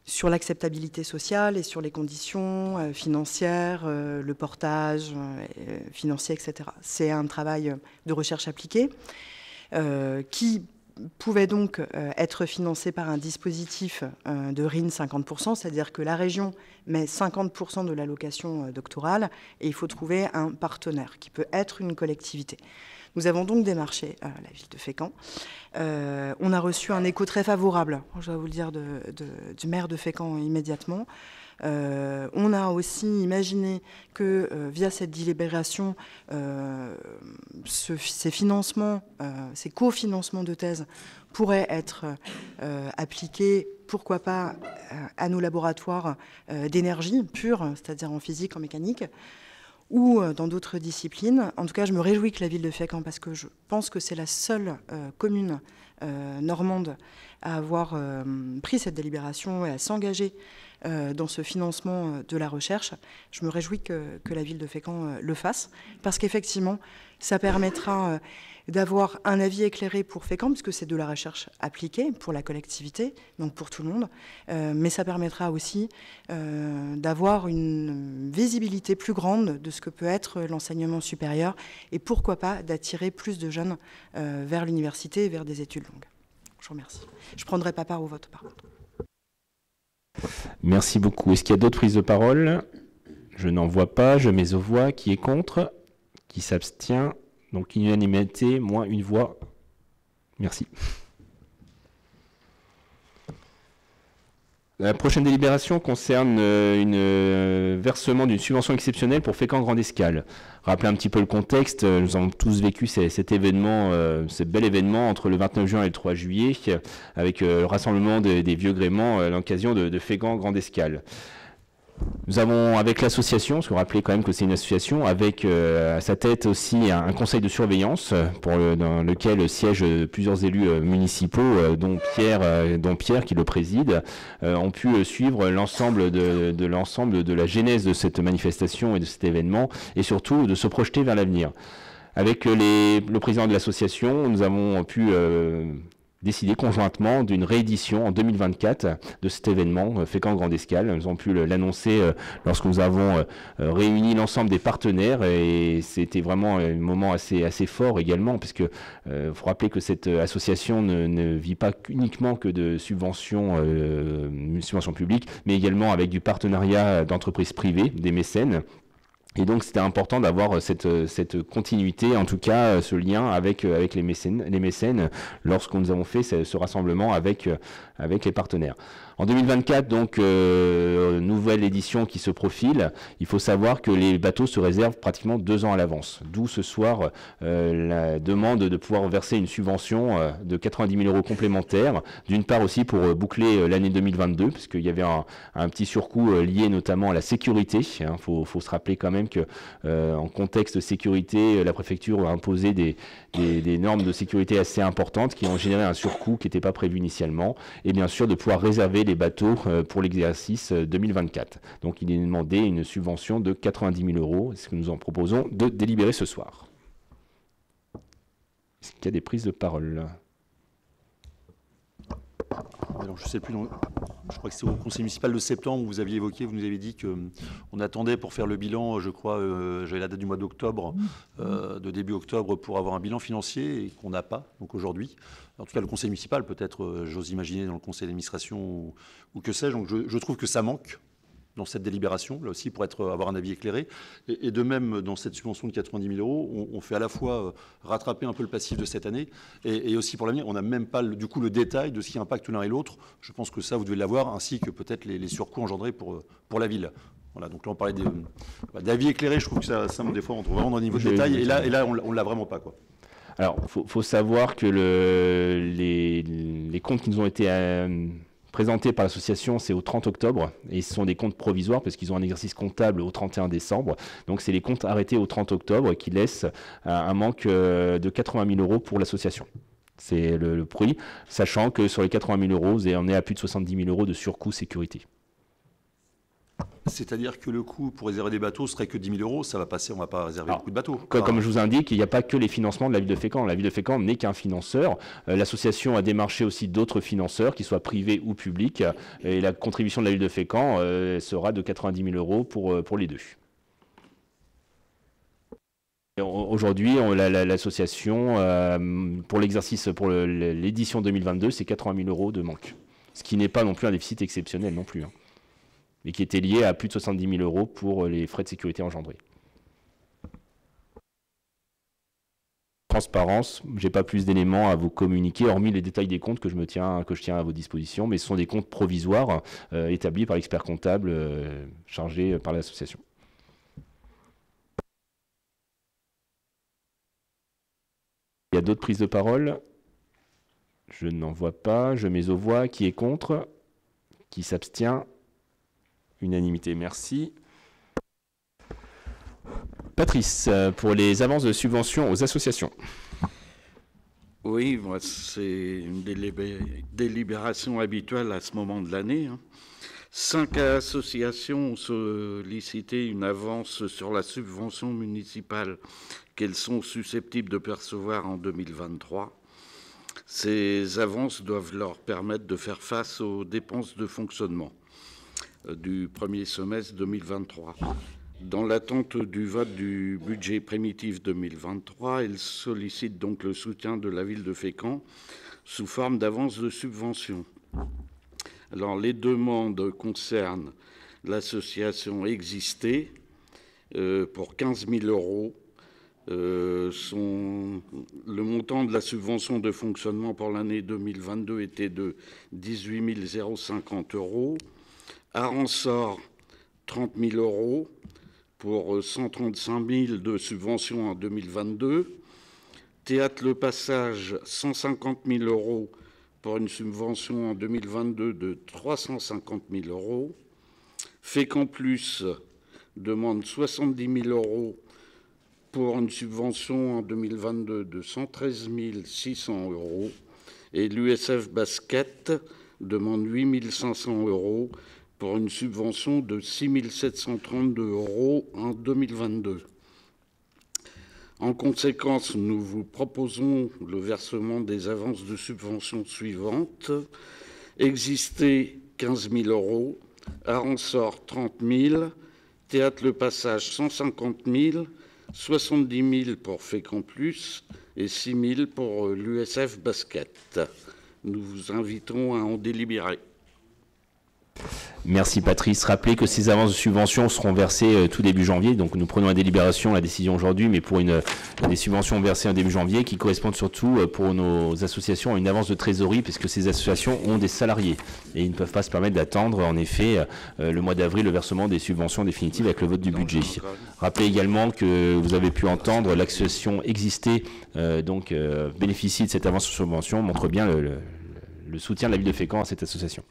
sur l'acceptabilité sociale et sur les conditions financières, le portage financier, etc. C'est un travail de recherche appliquée qui pouvait donc être financé par un dispositif de RIN 50%, c'est-à-dire que la région met 50% de l'allocation doctorale et il faut trouver un partenaire qui peut être une collectivité. Nous avons donc démarché la ville de Fécamp. On a reçu un écho très favorable, je dois vous le dire, du maire de Fécamp immédiatement. On a aussi imaginé que via cette délibération, ces financements, ces cofinancements de thèse pourraient être appliqués, pourquoi pas, à nos laboratoires d'énergie pure, c'est-à-dire en physique, en mécanique, ou dans d'autres disciplines. En tout cas, je me réjouis que la ville de Fécamp, parce que je pense que c'est la seule commune normande à avoir pris cette délibération et à s'engager dans ce financement de la recherche. Je me réjouis que la ville de Fécamp le fasse, parce qu'effectivement, ça permettra d'avoir un avis éclairé pour Fécamp, puisque c'est de la recherche appliquée pour la collectivité, donc pour tout le monde, mais ça permettra aussi d'avoir une visibilité plus grande de ce que peut être l'enseignement supérieur, et pourquoi pas d'attirer plus de jeunes vers l'université et vers des études longues. Je vous remercie. Je ne prendrai pas part au vote, par contre. Merci beaucoup. Est-ce qu'il y a d'autres prises de parole? Je n'en vois pas. Je mets aux voix. Qui est contre? Qui s'abstient? Donc unanimité, moins une voix. Merci. La prochaine délibération concerne un versement d'une subvention exceptionnelle pour Fécamp Grande Escale. Rappelez un petit peu le contexte. Nous avons tous vécu cet événement, ce bel événement entre le 29 juin et le 3 juillet, avec le rassemblement des vieux gréments à l'occasion de Fécamp Grande Escale. Nous avons, avec l'association, parce qu'on rappelait quand même que c'est une association, avec à sa tête aussi un conseil de surveillance dans lequel siègent plusieurs élus municipaux, dont Pierre qui le préside, ont pu suivre l'ensemble de la genèse de cette manifestation et de cet événement, et surtout de se projeter vers l'avenir. Avec le président de l'association, nous avons pu décidé conjointement d'une réédition en 2024 de cet événement Fécamp Grande Escale. Nous avons pu l'annoncer lorsque nous avons réuni l'ensemble des partenaires, et c'était vraiment un moment assez fort également, puisque faut rappeler que cette association ne vit pas uniquement que de subventions publiques, mais également avec du partenariat d'entreprises privées, des mécènes. Et donc c'était important d'avoir cette continuité, en tout cas ce lien avec les mécènes lorsque nous avons fait ce rassemblement avec les partenaires. En 2024, donc, nouvelle édition qui se profile. Il faut savoir que les bateaux se réservent pratiquement 2 ans à l'avance. D'où ce soir la demande de pouvoir verser une subvention de 90 000 € complémentaires. D'une part aussi pour boucler l'année 2022, puisqu'il y avait un petit surcoût lié notamment à la sécurité. Il faut se rappeler quand même que en contexte de sécurité, la préfecture a imposé des normes de sécurité assez importantes qui ont généré un surcoût qui n'était pas prévu initialement. Et bien sûr de pouvoir réserver les bateaux pour l'exercice 2024. Donc il est demandé une subvention de 90 000 €, c'est ce que nous en proposons de délibérer ce soir. Est-ce qu'il y a des prises de parole ? Alors, je sais plus, je crois que c'est au conseil municipal de septembre où vous aviez évoqué, vous nous avez dit qu'on attendait pour faire le bilan, je crois, j'avais la date du mois d'octobre, de début octobre, pour avoir un bilan financier, et qu'on n'a pas, donc aujourd'hui. En tout cas, le conseil municipal, peut-être, j'ose imaginer, dans le conseil d'administration ou que sais-je. Donc je trouve que ça manque dans cette délibération, là aussi, pour avoir un avis éclairé. Et de même, dans cette subvention de 90 000 €, on fait à la fois rattraper un peu le passif de cette année, et aussi pour l'avenir, on n'a même pas du coup le détail de ce qui impacte l'un et l'autre. Je pense que ça, vous devez l'avoir, ainsi que peut-être les surcoûts engendrés pour la ville. Voilà, donc là, on parlait d'avis éclairés. Je trouve que ça des fois, on trouve vraiment dans le niveau de détail, et là, on ne l'a vraiment pas, quoi. Alors, faut savoir que les comptes qui nous ont été présentés par l'association, c'est au 30 octobre, et ce sont des comptes provisoires parce qu'ils ont un exercice comptable au 31 décembre. Donc, c'est les comptes arrêtés au 30 octobre qui laissent un manque de 80 000 € pour l'association. C'est le prix, sachant que sur les 80 000 €, on est à plus de 70 000 € de surcoût sécurité. C'est-à-dire que le coût pour réserver des bateaux serait que 10 000 €, ça va passer, on ne va pas réserver beaucoup de bateaux. Comme je vous indique, il n'y a pas que les financements de la ville de Fécamp. La ville de Fécamp n'est qu'un financeur. L'association a démarché aussi d'autres financeurs, qu'ils soient privés ou publics, et la contribution de la ville de Fécamp sera de 90 000 € pour les deux. Aujourd'hui, l'association, pour l'exercice, pour l'édition 2022, c'est 80 000 € de manque. Ce qui n'est pas non plus un déficit exceptionnel non plus, et qui était lié à plus de 70 000 € pour les frais de sécurité engendrés. Transparence, je n'ai pas plus d'éléments à vous communiquer, hormis les détails des comptes que je tiens à vos dispositions, mais ce sont des comptes provisoires établis par l'expert comptable chargé par l'association. Il y a d'autres prises de parole? Je n'en vois pas. Je mets aux voix. Qui est contre? Qui s'abstient? Unanimité, merci. Patrice, pour les avances de subventions aux associations. Oui, moi, c'est une délibération habituelle à ce moment de l'année. 5 associations ont sollicité une avance sur la subvention municipale qu'elles sont susceptibles de percevoir en 2023. Ces avances doivent leur permettre de faire face aux dépenses de fonctionnement du premier semestre 2023. Dans l'attente du vote du budget primitif 2023, elles sollicitent donc le soutien de la ville de Fécamp sous forme d'avance de subvention. Alors, les demandes concernent l'association Exister pour 15 000 €. Le montant de la subvention de fonctionnement pour l'année 2022 était de 18 050 €. Aransor, 30 000 € pour 135 000 de subvention en 2022. Théâtre Le Passage, 150 000 € pour une subvention en 2022 de 350 000 €. Fécamp Plus demande 70 000 € pour une subvention en 2022 de 113 600 € et l'USF Basket demande 8 500 € pour une subvention de 6 732 € en 2022. En conséquence, nous vous proposons le versement des avances de subvention suivantes. Exister 15 000 €, Aransor 30 000, Théâtre Le Passage 150 000, 70 000 pour Fécamp Plus et 6 000 pour l'USF Basket. Nous vous invitons à en délibérer. Merci Patrice. Rappelez que ces avances de subvention seront versées tout début janvier. Donc nous prenons à délibération la décision aujourd'hui, mais pour des subventions versées en début janvier qui correspondent surtout pour nos associations à une avance de trésorerie, puisque ces associations ont des salariés et ils ne peuvent pas se permettre d'attendre en effet le mois d'avril le versement des subventions définitives avec le vote du budget. Rappelez également que vous avez pu entendre l'association Exister bénéficie de cette avance de subvention, montre bien le soutien de la ville de Fécamp à cette association.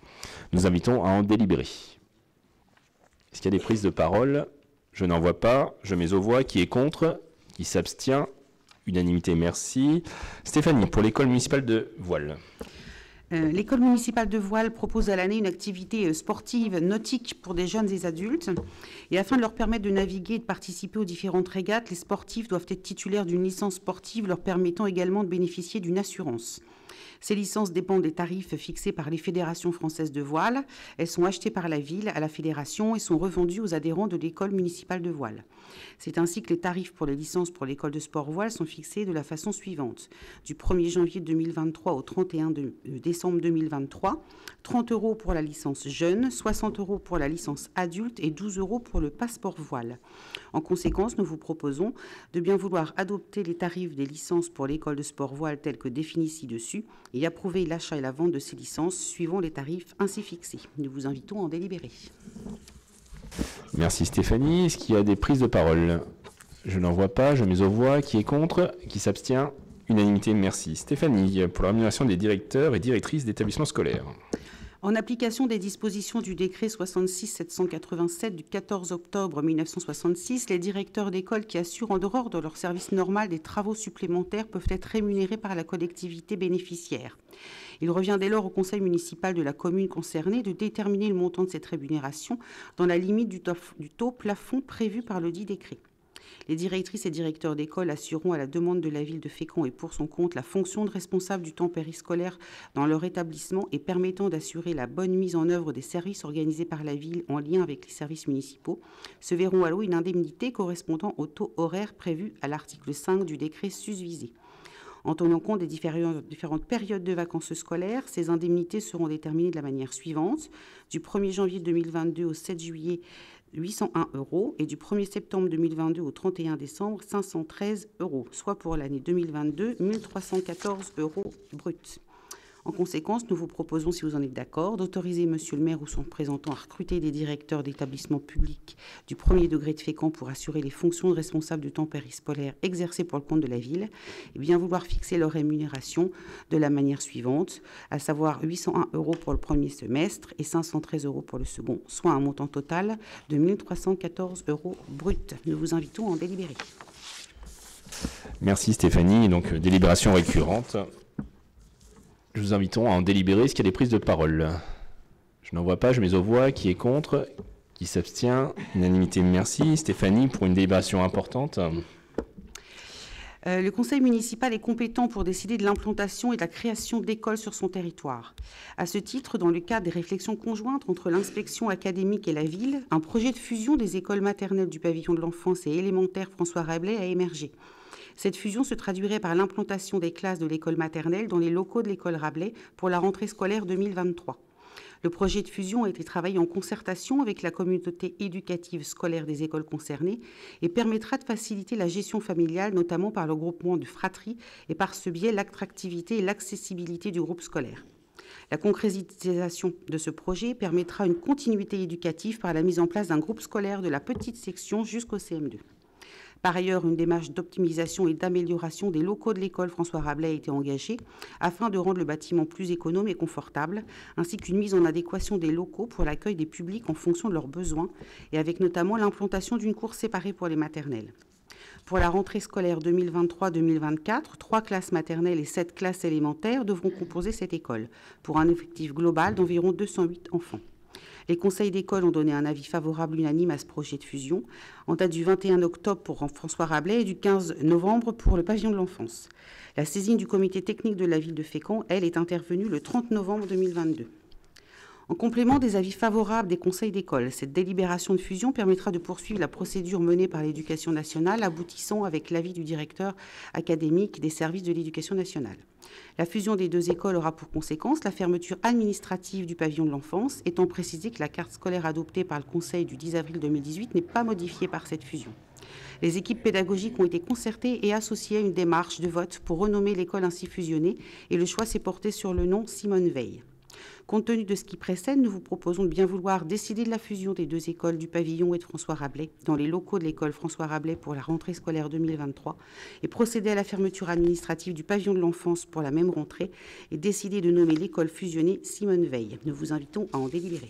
Nous invitons à en délibérer. Est-ce qu'il y a des prises de parole? Je n'en vois pas. Je mets aux voix. Qui est contre? Qui s'abstient? Unanimité, merci. Stéphanie, pour l'école municipale de Voiles. L'école municipale de Voiles propose à l'année une activité sportive nautique pour des jeunes et adultes. Et afin de leur permettre de naviguer et de participer aux différentes régates, les sportifs doivent être titulaires d'une licence sportive leur permettant également de bénéficier d'une assurance. Ces licences dépendent des tarifs fixés par les fédérations françaises de voile. Elles sont achetées par la ville à la fédération et sont revendues aux adhérents de l'école municipale de Voiles. C'est ainsi que les tarifs pour les licences pour l'école de sport voile sont fixés de la façon suivante. Du 1er janvier 2023 au 31 décembre 2023, 30 € pour la licence jeune, 60 € pour la licence adulte et 12 € pour le passeport voile. En conséquence, nous vous proposons de bien vouloir adopter les tarifs des licences pour l'école de sport voile tels que définis ci-dessus et approuver l'achat et la vente de ces licences suivant les tarifs ainsi fixés. Nous vous invitons à en délibérer. Merci Stéphanie. Est-ce qu'il y a des prises de parole? Je n'en vois pas. Je mets aux voix. Qui est contre? Qui s'abstient? Unanimité, merci. Stéphanie, pour la rémunération des directeurs et directrices d'établissements scolaires. En application des dispositions du décret 66-787 du 14 octobre 1966, les directeurs d'école qui assurent en dehors de leur service normal des travaux supplémentaires peuvent être rémunérés par la collectivité bénéficiaire. Il revient dès lors au conseil municipal de la commune concernée de déterminer le montant de cette rémunération dans la limite du taux plafond prévu par le dit décret. Les directrices et directeurs d'école assureront à la demande de la ville de Fécamp et pour son compte la fonction de responsable du temps périscolaire dans leur établissement et permettant d'assurer la bonne mise en œuvre des services organisés par la ville en lien avec les services municipaux, se verront allouer une indemnité correspondant au taux horaire prévu à l'article 5 du décret susvisé. En tenant compte des différentes périodes de vacances scolaires, ces indemnités seront déterminées de la manière suivante. Du 1er janvier 2022 au 7 juillet, 801 € et du 1er septembre 2022 au 31 décembre, 513 €, soit pour l'année 2022, 1 314 € bruts. En conséquence, nous vous proposons, si vous en êtes d'accord, d'autoriser Monsieur le maire ou son représentant à recruter des directeurs d'établissements publics du premier degré de Fécamp pour assurer les fonctions de responsable du temps périscolaire exercées pour le compte de la ville, et bien vouloir fixer leur rémunération de la manière suivante, à savoir 801 € pour le premier semestre et 513 € pour le second, soit un montant total de 1 314 € bruts. Nous vous invitons à en délibérer. Merci Stéphanie. Donc, délibération récurrente. Je vous invite à en délibérer. Est-ce qu'il y a des prises de parole? Je n'en vois pas. Je mets aux voix. Qui est contre? Qui s'abstient? Unanimité, merci. Stéphanie, pour une délibération importante. Le conseil municipal est compétent pour décider de l'implantation et de la création d'écoles sur son territoire. À ce titre, dans le cadre des réflexions conjointes entre l'inspection académique et la ville, un projet de fusion des écoles maternelles du pavillon de l'enfance et élémentaire François Rabelais a émergé. Cette fusion se traduirait par l'implantation des classes de l'école maternelle dans les locaux de l'école Rabelais pour la rentrée scolaire 2023. Le projet de fusion a été travaillé en concertation avec la communauté éducative scolaire des écoles concernées et permettra de faciliter la gestion familiale, notamment par le groupement de fratries et par ce biais l'attractivité et l'accessibilité du groupe scolaire. La concrétisation de ce projet permettra une continuité éducative par la mise en place d'un groupe scolaire de la petite section jusqu'au CM2. Par ailleurs, une démarche d'optimisation et d'amélioration des locaux de l'école François Rabelais a été engagée afin de rendre le bâtiment plus économe et confortable, ainsi qu'une mise en adéquation des locaux pour l'accueil des publics en fonction de leurs besoins et avec notamment l'implantation d'une cour séparée pour les maternelles. Pour la rentrée scolaire 2023-2024, 3 classes maternelles et 7 classes élémentaires devront composer cette école, pour un effectif global d'environ 208 enfants. Les conseils d'école ont donné un avis favorable unanime à ce projet de fusion, en date du 21 octobre pour François Rabelais et du 15 novembre pour le pavillon de l'enfance. La saisine du comité technique de la ville de Fécamp, elle, est intervenue le 30 novembre 2022. En complément des avis favorables des conseils d'école, cette délibération de fusion permettra de poursuivre la procédure menée par l'Éducation nationale, aboutissant avec l'avis du directeur académique des services de l'Éducation nationale. La fusion des 2 écoles aura pour conséquence la fermeture administrative du pavillon de l'enfance, étant précisé que la carte scolaire adoptée par le Conseil du 10 avril 2018 n'est pas modifiée par cette fusion. Les équipes pédagogiques ont été concertées et associées à une démarche de vote pour renommer l'école ainsi fusionnée, et le choix s'est porté sur le nom Simone Veil. Compte tenu de ce qui précède, nous vous proposons de bien vouloir décider de la fusion des 2 écoles du pavillon et de François Rabelais dans les locaux de l'école François Rabelais pour la rentrée scolaire 2023 et procéder à la fermeture administrative du pavillon de l'enfance pour la même rentrée et décider de nommer l'école fusionnée Simone Veil. Nous vous invitons à en délibérer.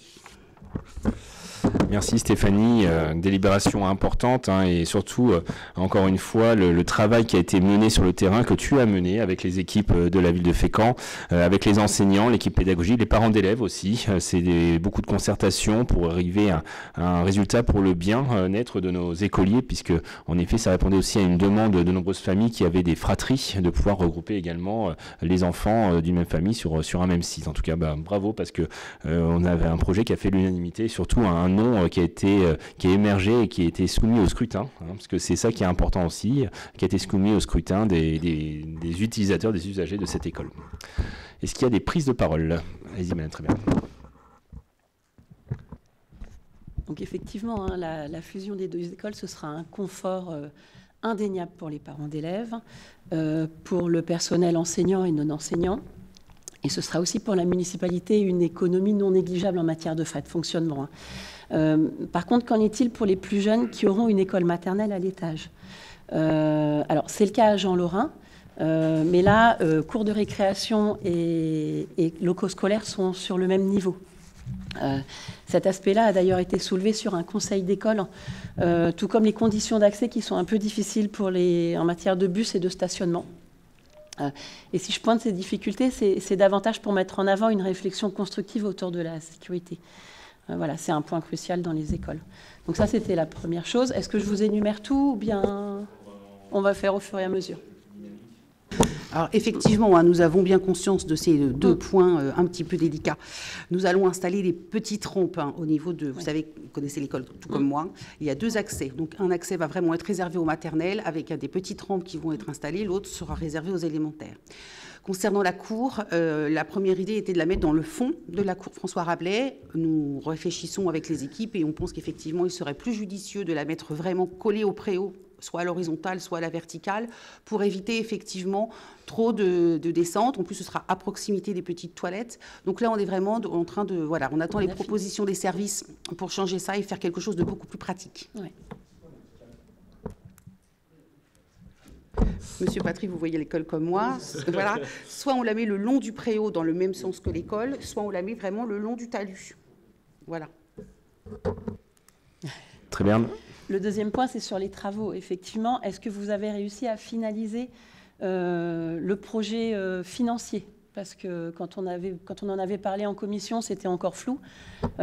Merci Stéphanie, délibération importante et surtout, encore une fois, le travail qui a été mené sur le terrain, que tu as mené avec les équipes de la ville de Fécamp, avec les enseignants, l'équipe pédagogique, les parents d'élèves aussi. C'est beaucoup de concertation pour arriver à un résultat pour le bien-être de nos écoliers, puisque en effet, ça répondait aussi à une demande de nombreuses familles qui avaient des fratries, de pouvoir regrouper également les enfants d'une même famille sur un même site. En tout cas, bravo, parce que on avait un projet qui a fait l'unanimité, surtout un nom qui a émergé et qui a été soumis au scrutin, parce que c'est ça qui est important aussi, qui a été soumis au scrutin des utilisateurs, des usagers de cette école. Est-ce qu'il y a des prises de parole? Allez-y, madame, très bien. Donc effectivement, la fusion des 2 écoles, ce sera un confort indéniable pour les parents d'élèves, pour le personnel enseignant et non enseignant. Et ce sera aussi pour la municipalité une économie non négligeable en matière de frais de fonctionnement. Par contre, qu'en est-il pour les plus jeunes qui auront une école maternelle à l'étage? Alors, c'est le cas à Jean-Laurin, mais là, cours de récréation et locaux scolaires sont sur le même niveau. Cet aspect-là a d'ailleurs été soulevé sur un conseil d'école, tout comme les conditions d'accès qui sont un peu difficiles en matière de bus et de stationnement. Et si je pointe ces difficultés, c'est davantage pour mettre en avant une réflexion constructive autour de la sécurité. Voilà, c'est un point crucial dans les écoles. Donc ça, c'était la première chose. Est-ce que je vous énumère tout ou bien on va faire au fur et à mesure? Alors effectivement, nous avons bien conscience de ces 2 points un petit peu délicats. Nous allons installer des petites rampes au niveau de... Vous savez, vous connaissez l'école tout comme moi. Il y a 2 accès. Donc un accès va vraiment être réservé aux maternelles avec des petites rampes qui vont être installées. L'autre sera réservé aux élémentaires. Concernant la cour, la première idée était de la mettre dans le fond de la cour François Rabelais. Nous réfléchissons avec les équipes et on pense qu'effectivement, il serait plus judicieux de la mettre vraiment collée au préau, soit à l'horizontale, soit à la verticale, pour éviter effectivement trop de descente. En plus, ce sera à proximité des petites toilettes. Donc là, on est vraiment en train de... Voilà, on attend les propositions des services pour changer ça et faire quelque chose de beaucoup plus pratique. Ouais. Monsieur Patry, vous voyez l'école comme moi. Voilà. Soit on la met le long du préau dans le même sens que l'école, soit on la met vraiment le long du talus. Voilà. Très bien. Le deuxième point, c'est sur les travaux. Effectivement, est-ce que vous avez réussi à finaliser le projet financier? Parce que quand on en avait parlé en commission, c'était encore flou.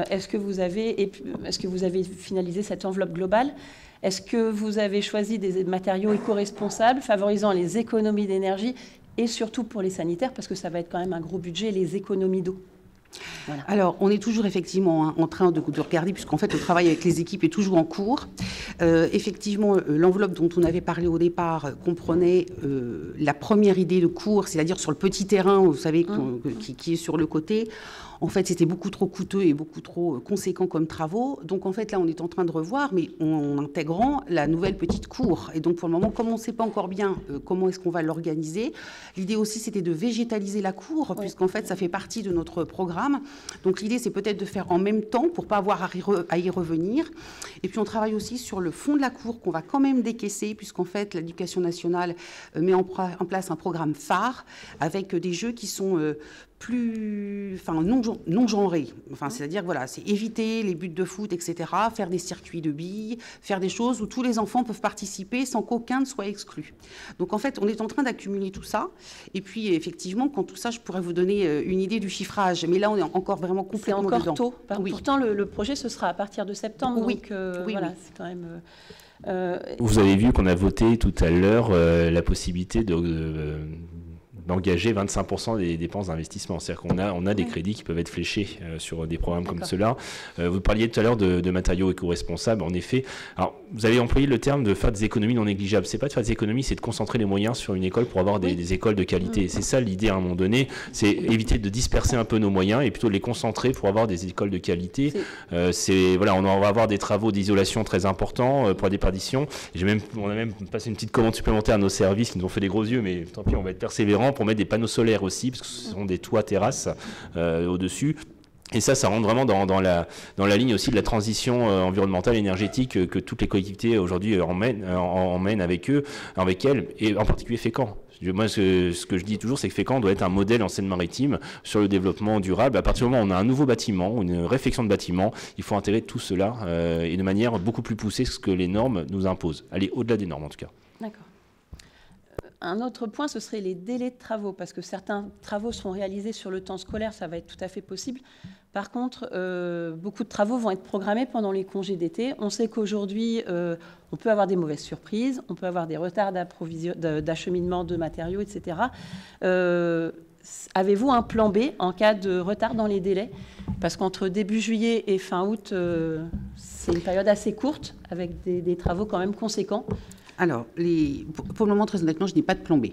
Est-ce que vous avez finalisé cette enveloppe globale? Est-ce que vous avez choisi des matériaux éco-responsables, favorisant les économies d'énergie et surtout pour les sanitaires, parce que ça va être quand même un gros budget, les économies d'eau? Voilà. Alors, on est toujours effectivement en train de regarder, puisqu'en fait, le travail avec les équipes est toujours en cours. Effectivement, l'enveloppe dont on avait parlé au départ comprenait la première idée de cours, c'est-à-dire sur le petit terrain, vous savez, qui est sur le côté. En fait, c'était beaucoup trop coûteux et beaucoup trop conséquent comme travaux. Donc, en fait, là, on est en train de revoir, mais en intégrant la nouvelle petite cour. Et donc, pour le moment, comme on ne sait pas encore bien comment est-ce qu'on va l'organiser, l'idée aussi, c'était de végétaliser la cour, puisqu'en fait, ça fait partie de notre programme. Donc l'idée, c'est peut-être de faire en même temps pour ne pas avoir à y revenir. Et puis on travaille aussi sur le fond de la cour qu'on va quand même décaisser, puisqu'en fait, l'Éducation nationale met en place un programme phare avec des jeux qui sont non genrés. C'est-à-dire, voilà, c'est éviter les buts de foot, etc., faire des circuits de billes, faire des choses où tous les enfants peuvent participer sans qu'aucun ne soit exclu. Donc, en fait, on est en train d'accumuler tout ça. Et puis, effectivement, quand tout ça, je pourrais vous donner une idée du chiffrage. Mais là, on est encore vraiment complètement dedans. C'est encore tôt. Oui. Pourtant, le projet, ce sera à partir de septembre. Oui. Donc, Oui. c'est quand même... Vous avez vu qu'on a voté tout à l'heure la possibilité d'engager 25% des dépenses d'investissement. C'est-à-dire qu'on a des crédits qui peuvent être fléchés sur des programmes comme ceux-là. Vous parliez tout à l'heure de matériaux éco-responsables. En effet, alors, vous avez employé le terme de faire des économies non négligeables. C'est pas de faire des économies, c'est de concentrer les moyens sur une école pour avoir des écoles de qualité. C'est ça l'idée à un moment donné, c'est éviter de disperser un peu nos moyens et plutôt de les concentrer pour avoir des écoles de qualité. Voilà, on va avoir des travaux d'isolation très importants pour la déperdition. On a même passé une petite commande supplémentaire à nos services qui nous ont fait des gros yeux, mais tant pis, on va être persévérants pour mettre des panneaux solaires aussi, parce que ce sont des toits terrasses au-dessus. Et ça rentre vraiment dans la ligne aussi de la transition environnementale énergétique que toutes les collectivités aujourd'hui emmènent avec elles, et en particulier Fécamp. Moi, ce que je dis toujours, c'est que Fécamp doit être un modèle en Seine-Maritime sur le développement durable. À partir du moment où on a un nouveau bâtiment, une réflexion de bâtiment, il faut intégrer tout cela et de manière beaucoup plus poussée que ce que les normes nous imposent. Aller au-delà des normes, en tout cas. D'accord. Un autre point, ce serait les délais de travaux, parce que certains travaux sont réalisés sur le temps scolaire, ça va être tout à fait possible. Par contre, beaucoup de travaux vont être programmés pendant les congés d'été. On sait qu'aujourd'hui, on peut avoir des mauvaises surprises, on peut avoir des retards d'acheminement de matériaux, etc. Avez-vous un plan B en cas de retard dans les délais? Parce qu'entre début juillet et fin août, c'est une période assez courte, avec des travaux quand même conséquents. Alors, pour le moment, très honnêtement, je n'ai pas de plan B.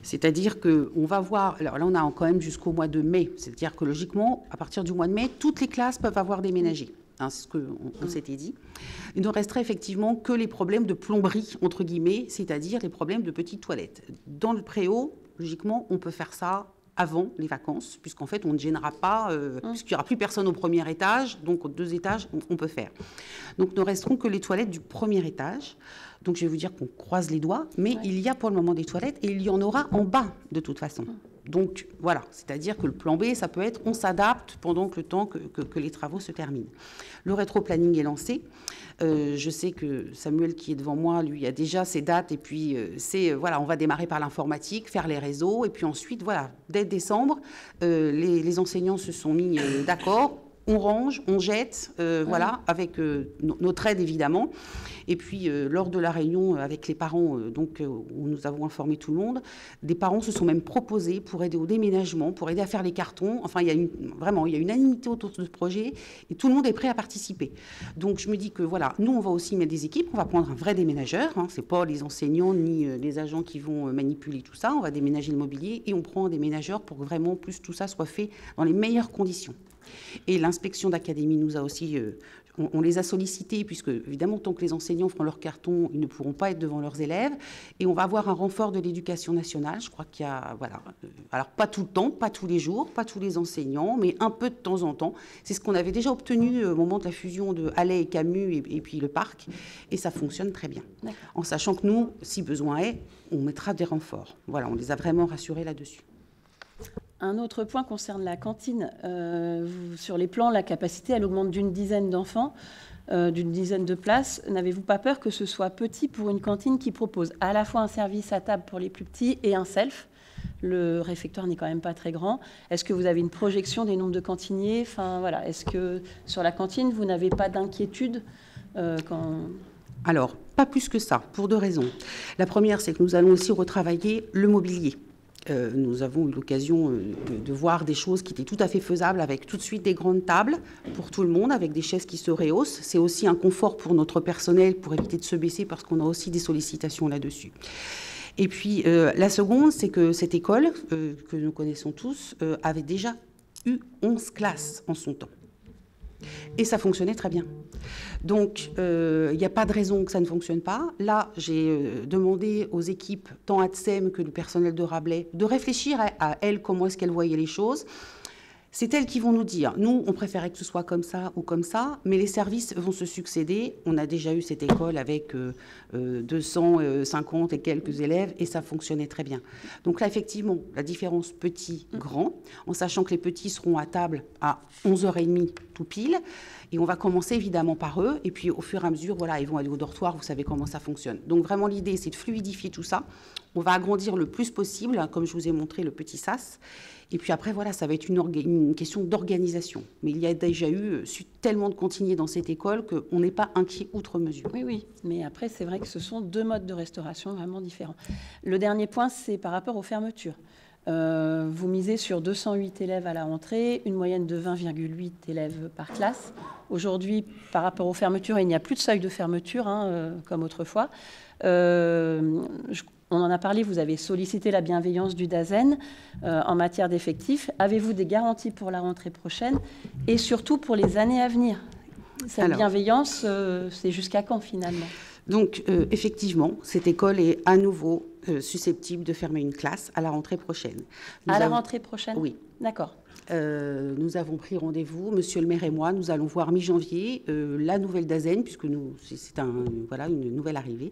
C'est-à-dire qu'on va voir... Alors là, on a quand même jusqu'au mois de mai. C'est-à-dire que logiquement, à partir du mois de mai, toutes les classes peuvent avoir déménagé. C'est ce qu'on s'était dit. Il ne resterait effectivement que les problèmes de plomberie, entre guillemets, c'est-à-dire les problèmes de petites toilettes. Dans le préau, logiquement, on peut faire ça avant les vacances, puisqu'en fait, on ne gênera pas, puisqu'il n'y aura plus personne au premier étage, donc aux 2 étages, on peut faire. Donc, ne resteront que les toilettes du premier étage. Donc, je vais vous dire qu'on croise les doigts, mais il y a pour le moment des toilettes et il y en aura en bas, de toute façon. Donc, voilà, c'est-à-dire que le plan B, ça peut être on s'adapte pendant le temps que les travaux se terminent. Le rétro-planning est lancé. Je sais que Samuel, qui est devant moi, lui, a déjà ses dates. Et puis, voilà, on va démarrer par l'informatique, faire les réseaux. Et puis ensuite, voilà, dès décembre, les enseignants se sont mis d'accord. On range, on jette, voilà, avec notre aide, évidemment. Et puis, lors de la réunion avec les parents, où nous avons informé tout le monde, des parents se sont même proposés pour aider au déménagement, pour aider à faire les cartons. Enfin, il y a une unanimité autour de ce projet et tout le monde est prêt à participer. Donc, je me dis que, voilà, nous, on va aussi mettre des équipes. On va prendre un vrai déménageur. Ce n'est pas les enseignants ni les agents qui vont manipuler tout ça. On va déménager le mobilier et on prend un déménageur pour que vraiment, plus tout ça soit fait dans les meilleures conditions. Et l'inspection d'académie nous a aussi... on les a sollicités, puisque, évidemment, tant que les enseignants feront leur carton, ils ne pourront pas être devant leurs élèves. Et on va avoir un renfort de l'Éducation nationale. Je crois qu'il y a... Voilà. Alors, pas tout le temps, pas tous les jours, pas tous les enseignants, mais un peu de temps en temps. C'est ce qu'on avait déjà obtenu au moment de la fusion de Halley et Camus et puis le parc. Et ça fonctionne très bien. En sachant que nous, si besoin est, on mettra des renforts. Voilà, on les a vraiment rassurés là-dessus. Un autre point concerne la cantine. Sur les plans, la capacité, elle augmente d'une dizaine d'enfants, d'une dizaine de places. N'avez-vous pas peur que ce soit petit pour une cantine qui propose à la fois un service à table pour les plus petits et un self? Le réfectoire n'est quand même pas très grand. Est-ce que vous avez une projection des nombres de cantiniers? Enfin, voilà. Est-ce que sur la cantine, vous n'avez pas d'inquiétude Alors, pas plus que ça, pour 2 raisons. La première, c'est que nous allons aussi retravailler le mobilier. Nous avons eu l'occasion de voir des choses qui étaient tout à fait faisables avec tout de suite des grandes tables pour tout le monde, avec des chaises qui se rehaussent. C'est aussi un confort pour notre personnel pour éviter de se baisser parce qu'on a aussi des sollicitations là-dessus. Et puis la seconde, c'est que cette école, que nous connaissons tous, avait déjà eu 11 classes en son temps. Et ça fonctionnait très bien. Donc, il n'y a pas de raison que ça ne fonctionne pas. Là, j'ai demandé aux équipes, tant ATSEM que du personnel de Rabelais, de réfléchir à elles, comment est-ce qu'elles voyaient les choses. C'est elles qui vont nous dire, nous, on préférait que ce soit comme ça ou comme ça, mais les services vont se succéder. On a déjà eu cette école avec 250 et quelques élèves, et ça fonctionnait très bien. Donc là, effectivement, la différence petit-grand, en sachant que les petits seront à table à 11h30 tout pile, et on va commencer évidemment par eux, et puis au fur et à mesure, voilà, ils vont aller au dortoir, vous savez comment ça fonctionne. Donc vraiment, l'idée, c'est de fluidifier tout ça. On va agrandir le plus possible, comme je vous ai montré le petit sas. Et puis après, voilà, ça va être une question d'organisation. Mais il y a déjà eu tellement de continués dans cette école qu'on n'est pas inquiet outre mesure. Oui, oui. Mais après, c'est vrai que ce sont deux modes de restauration vraiment différents. Le dernier point, c'est par rapport aux fermetures. Vous misez sur 208 élèves à la rentrée, une moyenne de 20,8 élèves par classe. Aujourd'hui, par rapport aux fermetures, il n'y a plus de seuil de fermeture, comme autrefois. On en a parlé, vous avez sollicité la bienveillance du DAZEN en matière d'effectifs. Avez-vous des garanties pour la rentrée prochaine et surtout pour les années à venir? Cette bienveillance, c'est jusqu'à quand finalement? Donc, effectivement, cette école est à nouveau susceptible de fermer une classe à la rentrée prochaine. La rentrée prochaine? Oui. D'accord. Nous avons pris rendez-vous, monsieur le maire et moi, nous allons voir mi-janvier la nouvelle DAZEN, puisque c'est une nouvelle arrivée.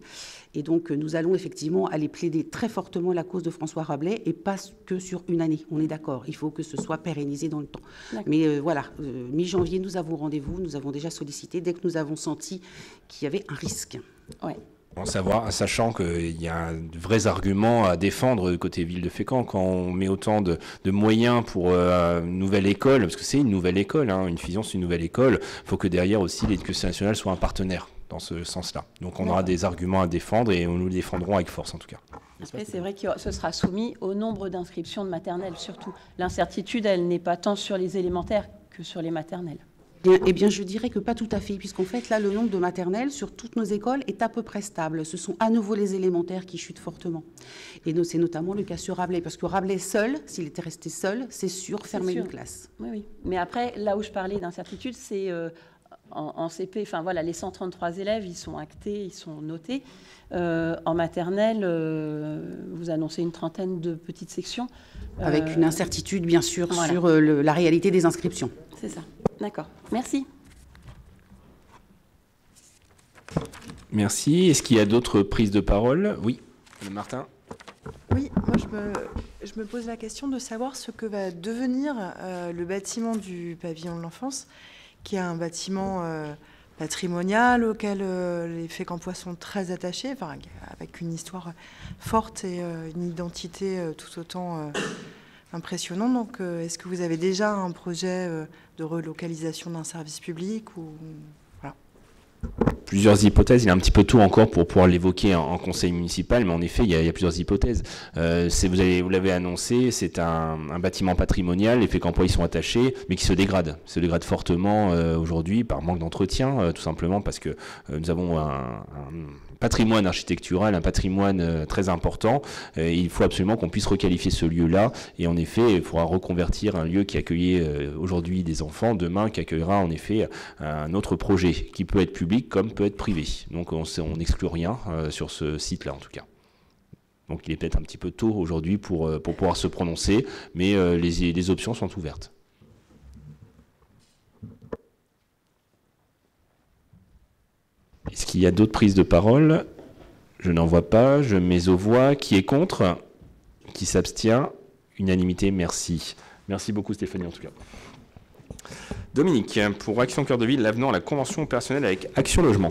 Et donc, nous allons effectivement aller plaider très fortement la cause de François Rabelais, et pas que sur une année, on est d'accord. Il faut que ce soit pérennisé dans le temps. Mais voilà, mi-janvier, nous avons rendez-vous, nous avons déjà sollicité, dès que nous avons senti qu'il y avait un risque. Ouais. Sachant qu'il y a de vrais arguments à défendre côté ville de Fécamp, quand on met autant de moyens pour une nouvelle école, parce que c'est une nouvelle école, une fusion c'est une nouvelle école, il faut que derrière aussi l'éducation nationale soit un partenaire dans ce sens-là. Donc on aura des arguments à défendre et nous les défendrons avec force en tout cas. Après, c'est vrai que ce sera soumis au nombre d'inscriptions de maternelles surtout. L'incertitude, elle n'est pas tant sur les élémentaires que sur les maternelles. Eh bien, je dirais que pas tout à fait, puisqu'en fait, là, le nombre de maternelles sur toutes nos écoles est à peu près stable. Ce sont à nouveau les élémentaires qui chutent fortement. Et c'est notamment le cas sur Rabelais, parce que Rabelais seul, s'il était resté seul, c'est sûr, fermer une classe. Oui, oui. Mais après, là où je parlais d'incertitude, c'est en CP, enfin voilà, les 133 élèves, ils sont actés, ils sont notés. En maternelle, vous annoncez une trentaine de petites sections. Avec une incertitude, bien sûr, sur la réalité des inscriptions. C'est ça. D'accord. Merci. Merci. Est-ce qu'il y a d'autres prises de parole? Oui. Martin? Oui, moi je me pose la question de savoir ce que va devenir le bâtiment du pavillon de l'enfance, qui est un bâtiment patrimonial auquel les Fécampois sont très attachés, avec une histoire forte et une identité tout autant impressionnante. Donc, est-ce que vous avez déjà un projet de relocalisation d'un service public ou voilà. Plusieurs hypothèses. Il y a un petit peu tôt encore pour pouvoir l'évoquer en conseil municipal, mais en effet, il y a plusieurs hypothèses. Vous l'avez annoncé, c'est un bâtiment patrimonial, les Fécampois y sont attachés, mais qui se dégrade fortement aujourd'hui par manque d'entretien, tout simplement parce que nous avons un patrimoine architectural, un patrimoine très important. Il faut absolument qu'on puisse requalifier ce lieu-là, et en effet, il faudra reconvertir un lieu qui accueillait aujourd'hui des enfants, demain qui accueillera en effet un autre projet qui peut être public comme peut être privé. Donc on n'exclut rien sur ce site-là en tout cas. Donc il est peut-être un petit peu tôt aujourd'hui pour pouvoir se prononcer, mais les options sont ouvertes. Est-ce qu'il y a d'autres prises de parole? Je n'en vois pas. Je mets aux voix. Qui est contre? Qui s'abstient? Unanimité, merci. Merci beaucoup Stéphanie en tout cas. Dominique, pour Action Cœur de Ville, l'avenant à la convention opérationnelle avec Action Logement.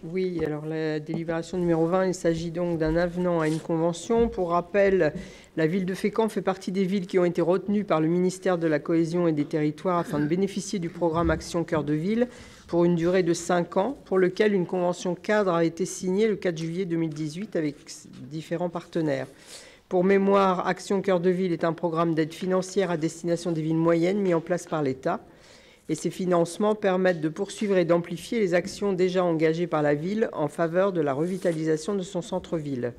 Oui, alors la délibération numéro 20, il s'agit donc d'un avenant à une convention. Pour rappel, la ville de Fécamp fait partie des villes qui ont été retenues par le ministère de la Cohésion et des Territoires afin de bénéficier du programme Action Cœur de Ville pour une durée de 5 ans, pour lequel une convention cadre a été signée le 4 juillet 2018 avec différents partenaires. Pour mémoire, Action Cœur de Ville est un programme d'aide financière à destination des villes moyennes mis en place par l'État. Et ces financements permettent de poursuivre et d'amplifier les actions déjà engagées par la ville en faveur de la revitalisation de son centre-ville.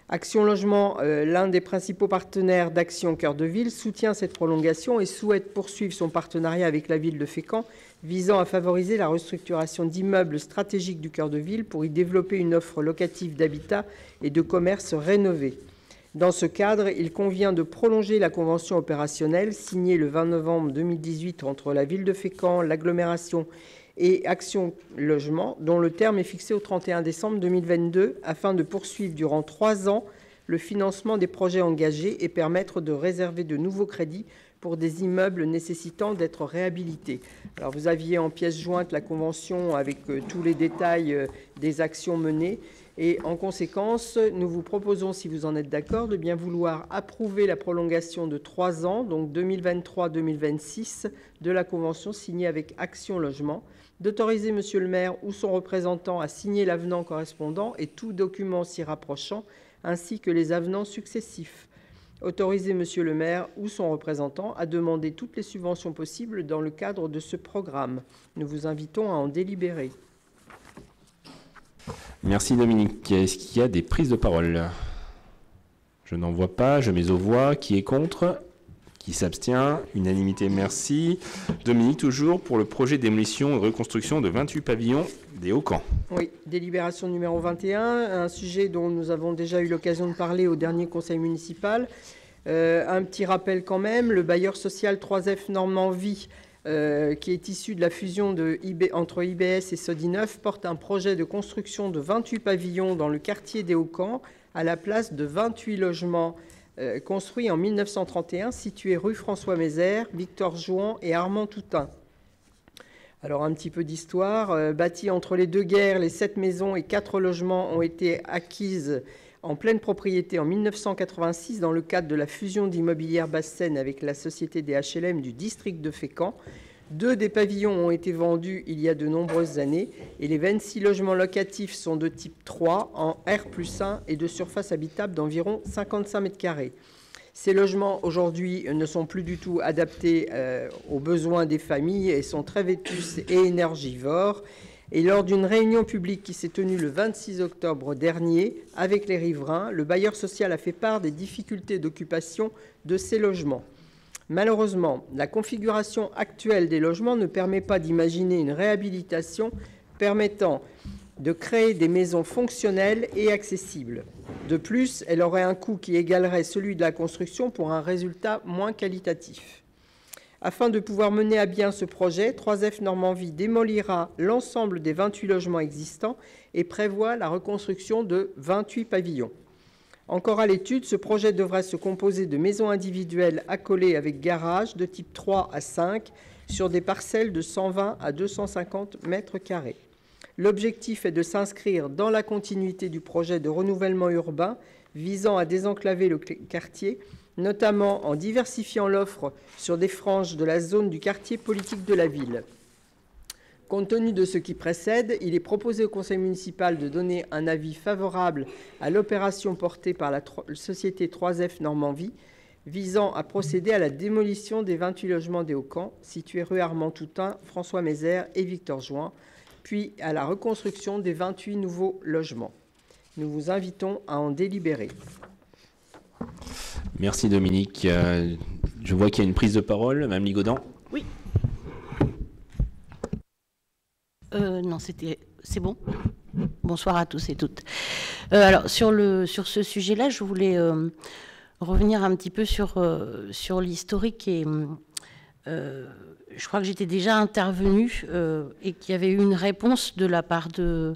Action Logement, l'un des principaux partenaires d'Action Cœur de Ville, soutient cette prolongation et souhaite poursuivre son partenariat avec la ville de Fécamp, visant à favoriser la restructuration d'immeubles stratégiques du cœur de ville pour y développer une offre locative d'habitat et de commerce rénovée. Dans ce cadre, il convient de prolonger la convention opérationnelle signée le 20 novembre 2018 entre la ville de Fécamp, l'agglomération et Action Logement, dont le terme est fixé au 31 décembre 2022, afin de poursuivre durant 3 ans le financement des projets engagés et permettre de réserver de nouveaux crédits pour des immeubles nécessitant d'être réhabilités. Alors, vous aviez en pièce jointe la convention avec tous les détails des actions menées. Et en conséquence, nous vous proposons, si vous en êtes d'accord, de bien vouloir approuver la prolongation de 3 ans, donc 2023-2026, de la convention signée avec Action Logement, d'autoriser Monsieur le maire ou son représentant à signer l'avenant correspondant et tout document s'y rapprochant, ainsi que les avenants successifs. Autoriser Monsieur le maire ou son représentant à demander toutes les subventions possibles dans le cadre de ce programme. Nous vous invitons à en délibérer. Merci Dominique. Est-ce qu'il y a des prises de parole? Je n'en vois pas. Je mets aux voix. Qui est contre? Qui s'abstient? Unanimité, merci. Dominique, toujours pour le projet démolition et reconstruction de 28 pavillons des Hauts-Camps. Oui, délibération numéro 21, un sujet dont nous avons déjà eu l'occasion de parler au dernier conseil municipal. Un petit rappel quand même, le bailleur social 3F Normandie, qui est issu de la fusion entre IBS et Sodinov, porte un projet de construction de 28 pavillons dans le quartier des Hauts-Camps, à la place de 28 logements construits en 1931, situés rue François-Mézère, Victor Jouan et Armand Toutain. Alors, un petit peu d'histoire. Bâties entre les deux guerres, les 7 maisons et 4 logements ont été acquises en pleine propriété en 1986 dans le cadre de la fusion d'Immobilière Basse-Seine avec la société des HLM du district de Fécamp. 2 des pavillons ont été vendus il y a de nombreuses années et les 26 logements locatifs sont de type 3 en R+1 et de surface habitable d'environ 55 m². Ces logements aujourd'hui ne sont plus du tout adaptés aux besoins des familles et sont très vétustes et énergivores. Et lors d'une réunion publique qui s'est tenue le 26 octobre dernier avec les riverains, le bailleur social a fait part des difficultés d'occupation de ces logements. Malheureusement, la configuration actuelle des logements ne permet pas d'imaginer une réhabilitation permettant de créer des maisons fonctionnelles et accessibles. De plus, elle aurait un coût qui égalerait celui de la construction pour un résultat moins qualitatif. Afin de pouvoir mener à bien ce projet, 3F Normandie démolira l'ensemble des 28 logements existants et prévoit la reconstruction de 28 pavillons. Encore à l'étude, ce projet devrait se composer de maisons individuelles accolées avec garage de type 3 à 5 sur des parcelles de 120 à 250 m². L'objectif est de s'inscrire dans la continuité du projet de renouvellement urbain visant à désenclaver le quartier, notamment en diversifiant l'offre sur des franges de la zone du quartier politique de la ville. Compte tenu de ce qui précède, il est proposé au conseil municipal de donner un avis favorable à l'opération portée par la société 3F Normandie visant à procéder à la démolition des 28 logements des Hauts-Camps situés rue Armand Toutain, François Mézère et Victor Jouan, puis à la reconstruction des 28 nouveaux logements. Nous vous invitons à en délibérer. Merci Dominique. Je vois qu'il y a une prise de parole. Madame Ligaudin. Oui. Non, c'est bon. Bonsoir à tous et toutes. Alors, sur ce sujet-là, je voulais revenir un petit peu sur l'historique et je crois que j'étais déjà intervenue et qu'il y avait eu une réponse de la part de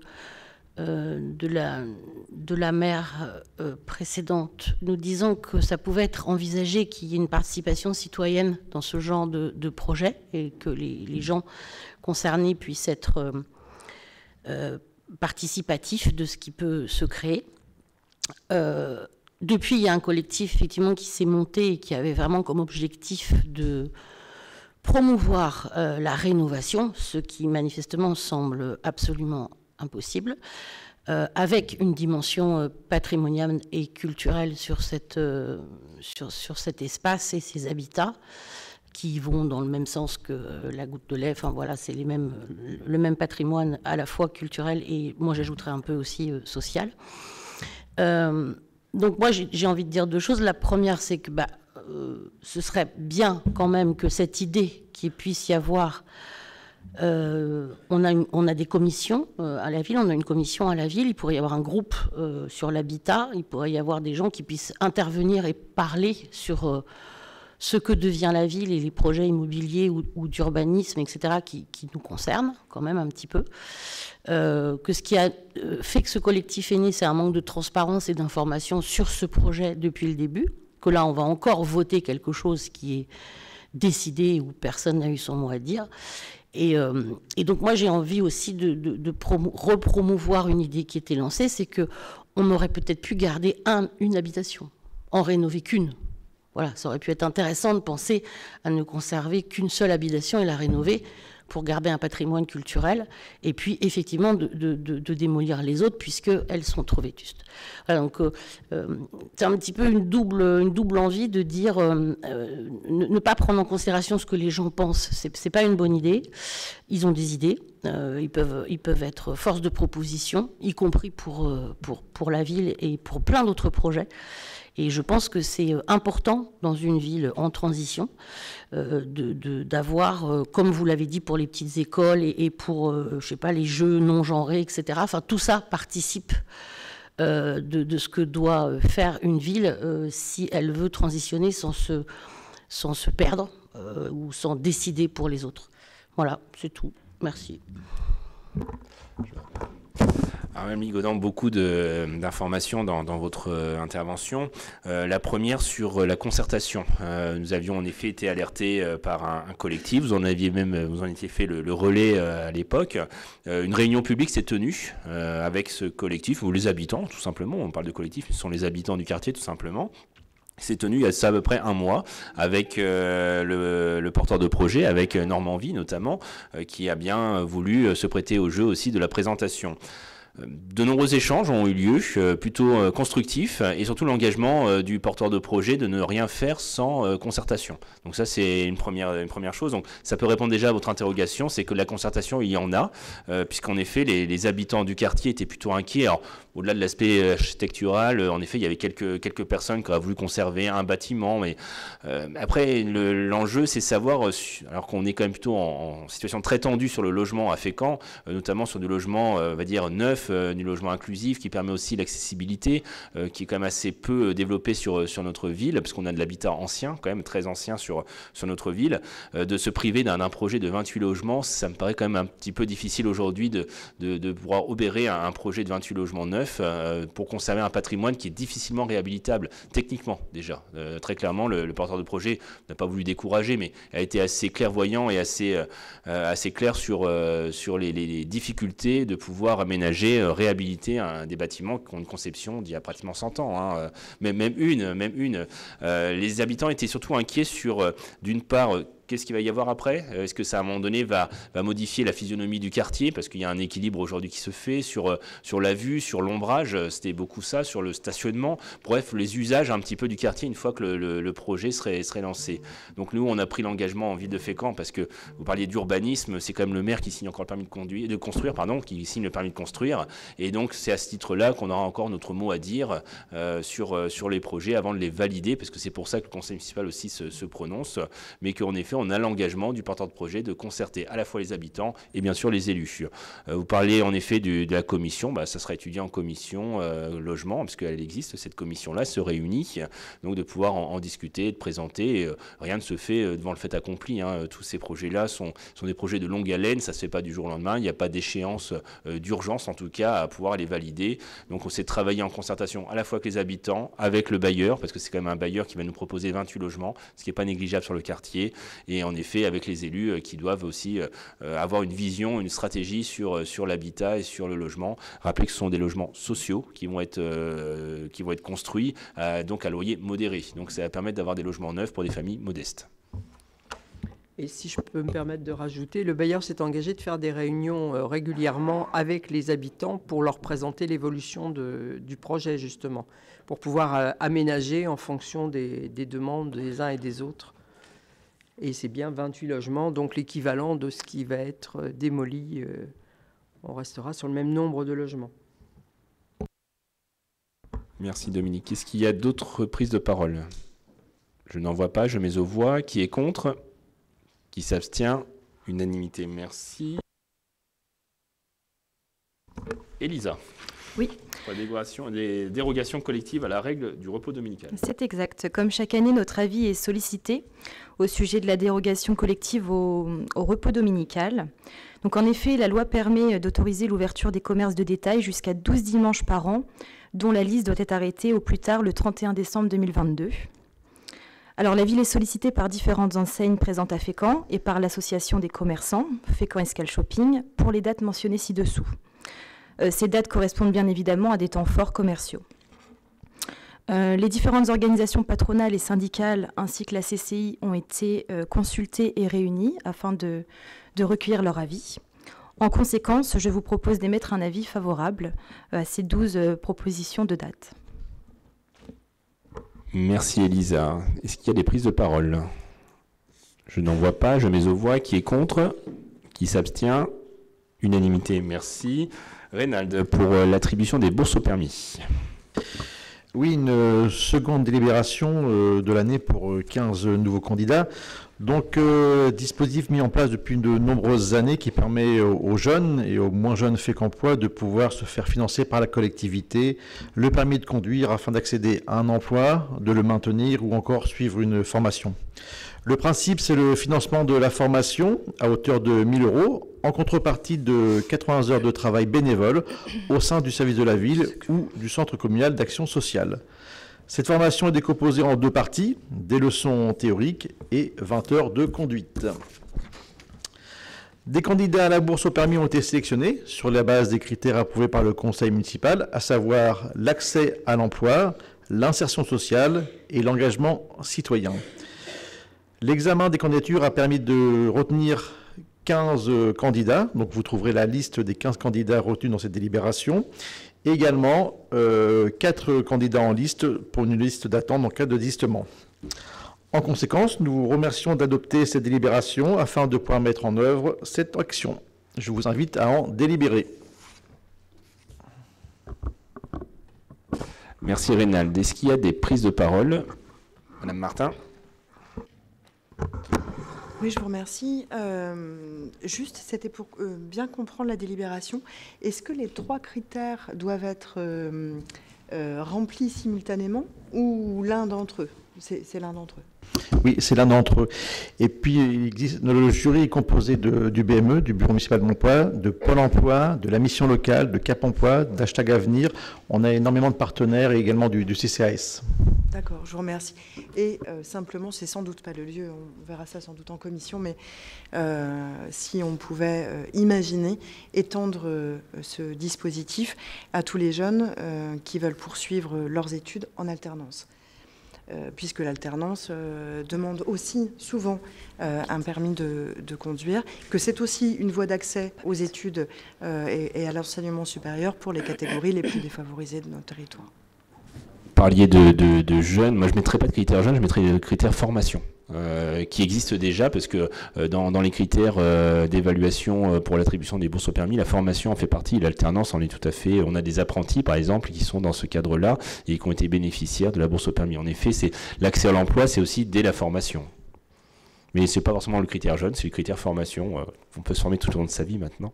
la maire précédente, nous disant que ça pouvait être envisagé qu'il y ait une participation citoyenne dans ce genre de projet et que les gens concernés puissent être participatifs de ce qui peut se créer. Depuis, il y a un collectif effectivement qui s'est monté et qui avait vraiment comme objectif de promouvoir la rénovation, ce qui manifestement semble absolument impossible, avec une dimension patrimoniale et culturelle sur cet espace et ses habitats qui vont dans le même sens que la goutte de lait. Enfin voilà, c'est le même patrimoine à la fois culturel et moi j'ajouterais un peu aussi social. Donc moi j'ai envie de dire 2 choses. La première, c'est que ce serait bien quand même que cette idée qu'il puisse y avoir On a des commissions à la ville, on a une commission à la ville, il pourrait y avoir un groupe sur l'habitat, il pourrait y avoir des gens qui puissent intervenir et parler sur ce que devient la ville et les projets immobiliers ou d'urbanisme, etc., qui nous concernent quand même un petit peu. Que ce qui a fait que ce collectif est né, c'est un manque de transparence et d'information sur ce projet depuis le début, que là on va encore voter quelque chose qui est décidé où personne n'a eu son mot à dire. Et donc moi j'ai envie aussi de repromouvoir une idée qui était lancée, c'est qu'on aurait peut-être pu garder une habitation, en rénover qu'une. Voilà, ça aurait pu être intéressant de penser à ne conserver qu'une seule habitation et la rénover pour garder un patrimoine culturel, et puis effectivement de démolir les autres puisqu'elles sont trop vétustes. Voilà, donc c'est un petit peu une double envie de dire ne pas prendre en considération ce que les gens pensent, c'est pas une bonne idée. Ils ont des idées, ils peuvent être force de proposition, y compris pour la ville et pour plein d'autres projets. Et je pense que c'est important dans une ville en transition d'avoir, comme vous l'avez dit, pour les petites écoles et pour, je sais pas, les jeux non genrés, etc. Enfin, tout ça participe de ce que doit faire une ville si elle veut transitionner sans se perdre ou sans décider pour les autres. Voilà, c'est tout. Merci. Alors, Mme Ligaudin, beaucoup d'informations dans votre intervention. La première sur la concertation. Nous avions en effet été alertés par un collectif. Vous en étiez fait le relais à l'époque. Une réunion publique s'est tenue avec ce collectif, ou les habitants, tout simplement. On parle de collectif, ce sont les habitants du quartier, tout simplement. C'est tenu il y a ça à peu près un mois avec le porteur de projet, avec Normandie notamment, qui a bien voulu se prêter au jeu aussi de la présentation. De nombreux échanges ont eu lieu, plutôt constructifs, et surtout l'engagement du porteur de projet de ne rien faire sans concertation. Donc ça, c'est une première chose. Donc ça peut répondre déjà à votre interrogation, c'est que la concertation, il y en a, puisqu'en effet, les habitants du quartier étaient plutôt inquiets. Alors, au-delà de l'aspect architectural, en effet, il y avait quelques personnes qui auraient voulu conserver un bâtiment, mais après, l'enjeu, c'est savoir, alors qu'on est quand même plutôt en situation très tendue sur le logement à Fécamp, notamment sur du logement, on va dire, neuf, du logement inclusif, qui permet aussi l'accessibilité, qui est quand même assez peu développée sur notre ville, parce qu'on a de l'habitat ancien, quand même très ancien sur notre ville. De se priver d'un projet de 28 logements, ça me paraît quand même un petit peu difficile aujourd'hui de pouvoir obérer un projet de 28 logements neufs pour conserver un patrimoine qui est difficilement réhabilitable, techniquement déjà. Très clairement, le porteur de projet n'a pas voulu décourager, mais a été assez clairvoyant et assez clair sur les difficultés de pouvoir aménager, réhabiliter des bâtiments qui ont une conception d'il y a pratiquement 100 ans, hein. Même une. Les habitants étaient surtout inquiets sur, d'une part, qu'est-ce qu'il va y avoir après? Est-ce que ça, à un moment donné, va modifier la physionomie du quartier? Parce qu'il y a un équilibre aujourd'hui qui se fait sur la vue, sur l'ombrage, c'était beaucoup ça, sur le stationnement. Bref, les usages un petit peu du quartier une fois que le projet serait lancé. Donc nous, on a pris l'engagement en ville de Fécamp, parce que vous parliez d'urbanisme, c'est quand même le maire qui signe encore le permis de construire, qui signe le permis de construire. Et donc, c'est à ce titre-là qu'on aura encore notre mot à dire sur les projets avant de les valider, parce que c'est pour ça que le conseil municipal aussi se prononce, mais qu'en effet, on a l'engagement du porteur de projet de concerter à la fois les habitants et bien sûr les élus. Vous parlez en effet de la commission, ça sera étudié en commission logement, parce qu'elle existe, cette commission-là se réunit, donc de pouvoir en discuter, de présenter. Rien ne se fait devant le fait accompli, hein. Tous ces projets-là sont des projets de longue haleine, ça ne se fait pas du jour au lendemain, il n'y a pas d'échéance d'urgence en tout cas à pouvoir les valider. Donc on s'est travaillé en concertation à la fois avec les habitants, avec le bailleur, parce que c'est quand même un bailleur qui va nous proposer 28 logements, ce qui n'est pas négligeable sur le quartier, et en effet avec les élus qui doivent aussi avoir une vision, une stratégie sur l'habitat et sur le logement. Rappelez que ce sont des logements sociaux qui vont être construits donc à loyer modéré. Donc ça va permettre d'avoir des logements neufs pour des familles modestes. Et si je peux me permettre de rajouter, le bailleur s'est engagé de faire des réunions régulièrement avec les habitants pour leur présenter l'évolution du projet, justement, pour pouvoir aménager en fonction des demandes des uns et des autres. Et c'est bien 28 logements, donc l'équivalent de ce qui va être démoli. On restera sur le même nombre de logements. Merci Dominique. Est-ce qu'il y a d'autres prises de parole? Je n'en vois pas, je mets aux voix. Qui est contre? Qui s'abstient? Unanimité, merci. Elisa. Oui. Pour des dérogations collectives à la règle du repos dominical. C'est exact. Comme chaque année, notre avis est sollicité au sujet de la dérogation collective au repos dominical. Donc en effet, la loi permet d'autoriser l'ouverture des commerces de détail jusqu'à 12 dimanches par an, dont la liste doit être arrêtée au plus tard le 31 décembre 2022. Alors la ville est sollicitée par différentes enseignes présentes à Fécamp et par l'association des commerçants, Fécamp Escale Shopping, pour les dates mentionnées ci-dessous. Ces dates correspondent bien évidemment à des temps forts commerciaux. Les différentes organisations patronales et syndicales ainsi que la CCI ont été consultées et réunies afin de recueillir leur avis. En conséquence, je vous propose d'émettre un avis favorable à ces 12 propositions de date. Merci Elisa. Est-ce qu'il y a des prises de parole? Je n'en vois pas. Je mets aux voix. Qui est contre? Qui s'abstient? Unanimité, merci. Reynald, pour l'attribution des bourses au permis. Oui, une seconde délibération de l'année pour 15 nouveaux candidats. Donc, dispositif mis en place depuis de nombreuses années qui permet aux jeunes et aux moins jeunes Fécampois de pouvoir se faire financer par la collectivité le permis de conduire afin d'accéder à un emploi, de le maintenir ou encore suivre une formation. Le principe, c'est le financement de la formation à hauteur de 1 000 € en contrepartie de 80 heures de travail bénévole au sein du service de la ville ou du centre communal d'action sociale. Cette formation est décomposée en 2 parties, des leçons théoriques et 20 heures de conduite. Des candidats à la bourse au permis ont été sélectionnés sur la base des critères approuvés par le conseil municipal, à savoir l'accès à l'emploi, l'insertion sociale et l'engagement citoyen. L'examen des candidatures a permis de retenir 15 candidats, donc vous trouverez la liste des 15 candidats retenus dans cette délibération, et également 4 candidats en liste pour une liste d'attente en cas de désistement. En conséquence, nous vous remercions d'adopter cette délibération afin de pouvoir mettre en œuvre cette action. Je vous invite à en délibérer. Merci Reynald. Est-ce qu'il y a des prises de parole? Madame Martin. Oui, je vous remercie. Juste, c'était pour bien comprendre la délibération. Est-ce que les 3 critères doivent être remplis simultanément ou l'un d'entre eux? C'est l'un d'entre eux. Oui, c'est l'un d'entre eux. Et puis, le jury est composé du BME, du Bureau municipal de Montpoix, de Pôle emploi, de la mission locale, de Cap emploi, d'Hashtag Avenir. On a énormément de partenaires et également du CCAS. D'accord, je vous remercie. Et simplement, c'est sans doute pas le lieu, on verra ça sans doute en commission, mais si on pouvait imaginer étendre ce dispositif à tous les jeunes qui veulent poursuivre leurs études en alternance. Puisque l'alternance demande aussi souvent un permis de conduire, que c'est aussi une voie d'accès aux études et à l'enseignement supérieur pour les catégories les plus défavorisées de notre territoire. Vous parliez de jeunes, moi je ne mettrais pas de critères jeunes, je mettrais le critère formation. Qui existe déjà parce que dans les critères d'évaluation pour l'attribution des bourses au permis, la formation en fait partie, l'alternance en est tout à fait. On a des apprentis par exemple qui sont dans ce cadre-là et qui ont été bénéficiaires de la bourse au permis. En effet, c'est l'accès à l'emploi, c'est aussi dès la formation. Mais c'est pas forcément le critère jeune, c'est le critère formation. On peut se former tout au long de sa vie maintenant.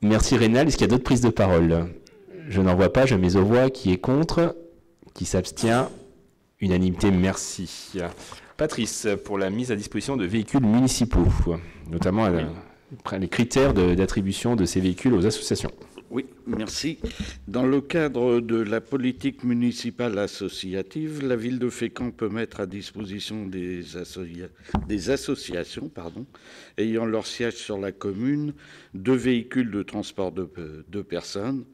Merci Rénal. Est-ce qu'il y a d'autres prises de parole? Je n'en vois pas, je mets aux voix. Qui est contre? Qui s'abstient? Unanimité, merci. Patrice, pour la mise à disposition de véhicules municipaux, notamment les critères d'attribution de ces véhicules aux associations. Oui, merci. Dans le cadre de la politique municipale associative, la ville de Fécamp peut mettre à disposition des associations ayant leur siège sur la commune 2 véhicules de transport de personnes,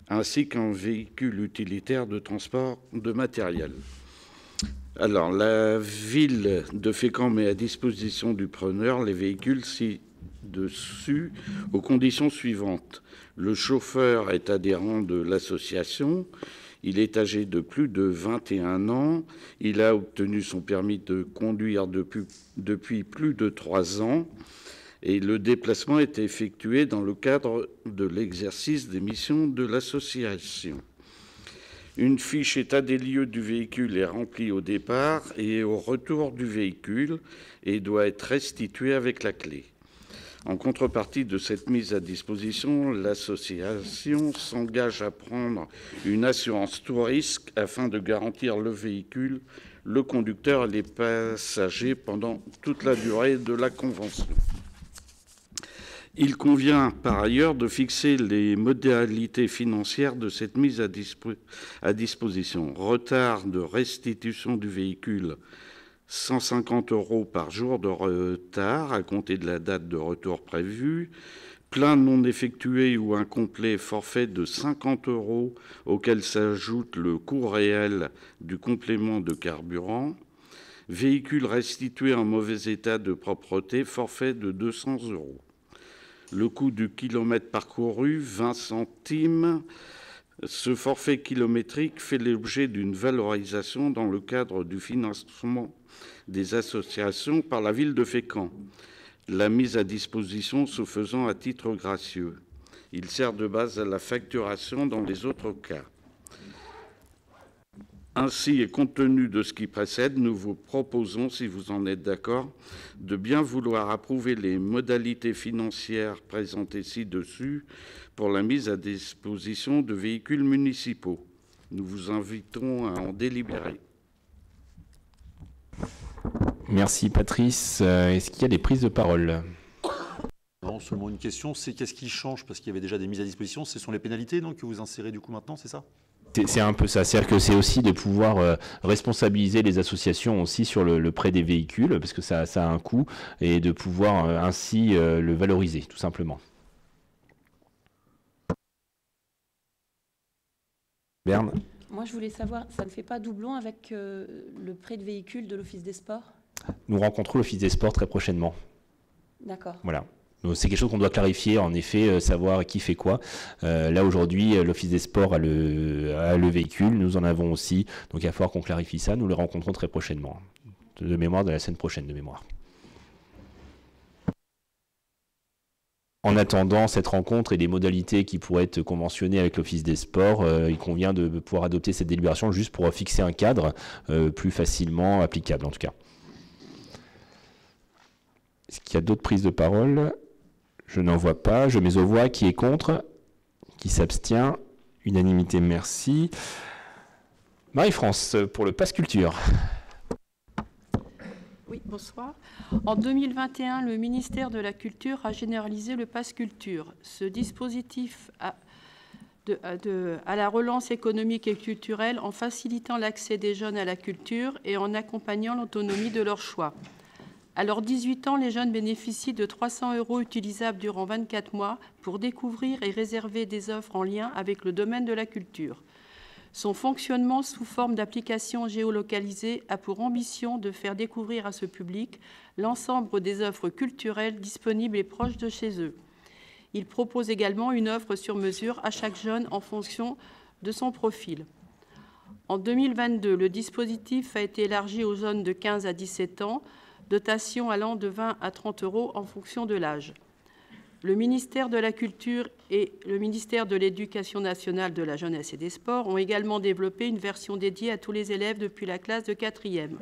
ainsi qu'un véhicule utilitaire de transport de matériel. Alors, la ville de Fécamp met à disposition du preneur les véhicules ci-dessus aux conditions suivantes. Le chauffeur est adhérent de l'association, il est âgé de plus de 21 ans, il a obtenu son permis de conduire depuis plus de 3 ans et le déplacement est effectué dans le cadre de l'exercice des missions de l'association. Une fiche état des lieux du véhicule est remplie au départ et au retour du véhicule et doit être restituée avec la clé. En contrepartie de cette mise à disposition, l'association s'engage à prendre une assurance tout risque afin de garantir le véhicule, le conducteur et les passagers pendant toute la durée de la convention. Il convient par ailleurs de fixer les modalités financières de cette mise à disposition. Retard de restitution du véhicule, 150 € par jour de retard à compter de la date de retour prévue. Plein non effectué ou incomplet, forfait de 50 € auquel s'ajoute le coût réel du complément de carburant. Véhicule restitué en mauvais état de propreté, forfait de 200 €. Le coût du kilomètre parcouru, 20 centimes. Ce forfait kilométrique fait l'objet d'une valorisation dans le cadre du financement des associations par la ville de Fécamp. La mise à disposition se faisant à titre gracieux. Il sert de base à la facturation dans les autres cas. Ainsi, et compte tenu de ce qui précède, nous vous proposons, si vous en êtes d'accord, de bien vouloir approuver les modalités financières présentées ci-dessus pour la mise à disposition de véhicules municipaux. Nous vous invitons à en délibérer. Merci Patrice. Est-ce qu'il y a des prises de parole? Non, seulement une question, c'est qu'est-ce qui change? Parce qu'il y avait déjà des mises à disposition, ce sont les pénalités donc, que vous insérez du coup maintenant, c'est ça? C'est un peu ça, c'est-à-dire que c'est aussi de pouvoir responsabiliser les associations aussi sur le prêt des véhicules, parce que ça a un coût, et de pouvoir ainsi le valoriser, tout simplement. Berne? Moi, je voulais savoir, ça ne fait pas doublon avec le prêt de véhicule de l'Office des Sports? Nous rencontrons l'Office des Sports très prochainement. D'accord. Voilà. C'est quelque chose qu'on doit clarifier, en effet, savoir qui fait quoi. Là, aujourd'hui, l'Office des Sports a le véhicule, nous en avons aussi. Donc, il va falloir qu'on clarifie ça. Nous le rencontrons très prochainement. De mémoire, de la semaine prochaine, de mémoire. En attendant cette rencontre et les modalités qui pourraient être conventionnées avec l'Office des Sports, il convient de pouvoir adopter cette délibération juste pour fixer un cadre plus facilement applicable, en tout cas. Est-ce qu'il y a d'autres prises de parole? Je n'en vois pas. Je mets aux voix. Qui est contre? Qui s'abstient? Unanimité, merci. Marie-France, pour le Pass Culture. Oui, bonsoir. En 2021, le ministère de la Culture a généralisé le Pass Culture. Ce dispositif à la relance économique et culturelle en facilitant l'accès des jeunes à la culture et en accompagnant l'autonomie de leur choix. À leurs 18 ans, les jeunes bénéficient de 300 € utilisables durant 24 mois pour découvrir et réserver des offres en lien avec le domaine de la culture. Son fonctionnement sous forme d'application géolocalisée a pour ambition de faire découvrir à ce public l'ensemble des offres culturelles disponibles et proches de chez eux. Il propose également une offre sur mesure à chaque jeune en fonction de son profil. En 2022, le dispositif a été élargi aux jeunes de 15 à 17 ans, dotation allant de 20 à 30 € en fonction de l'âge. Le ministère de la Culture et le ministère de l'Éducation nationale, de la jeunesse et des sports ont également développé une version dédiée à tous les élèves depuis la classe de 4e.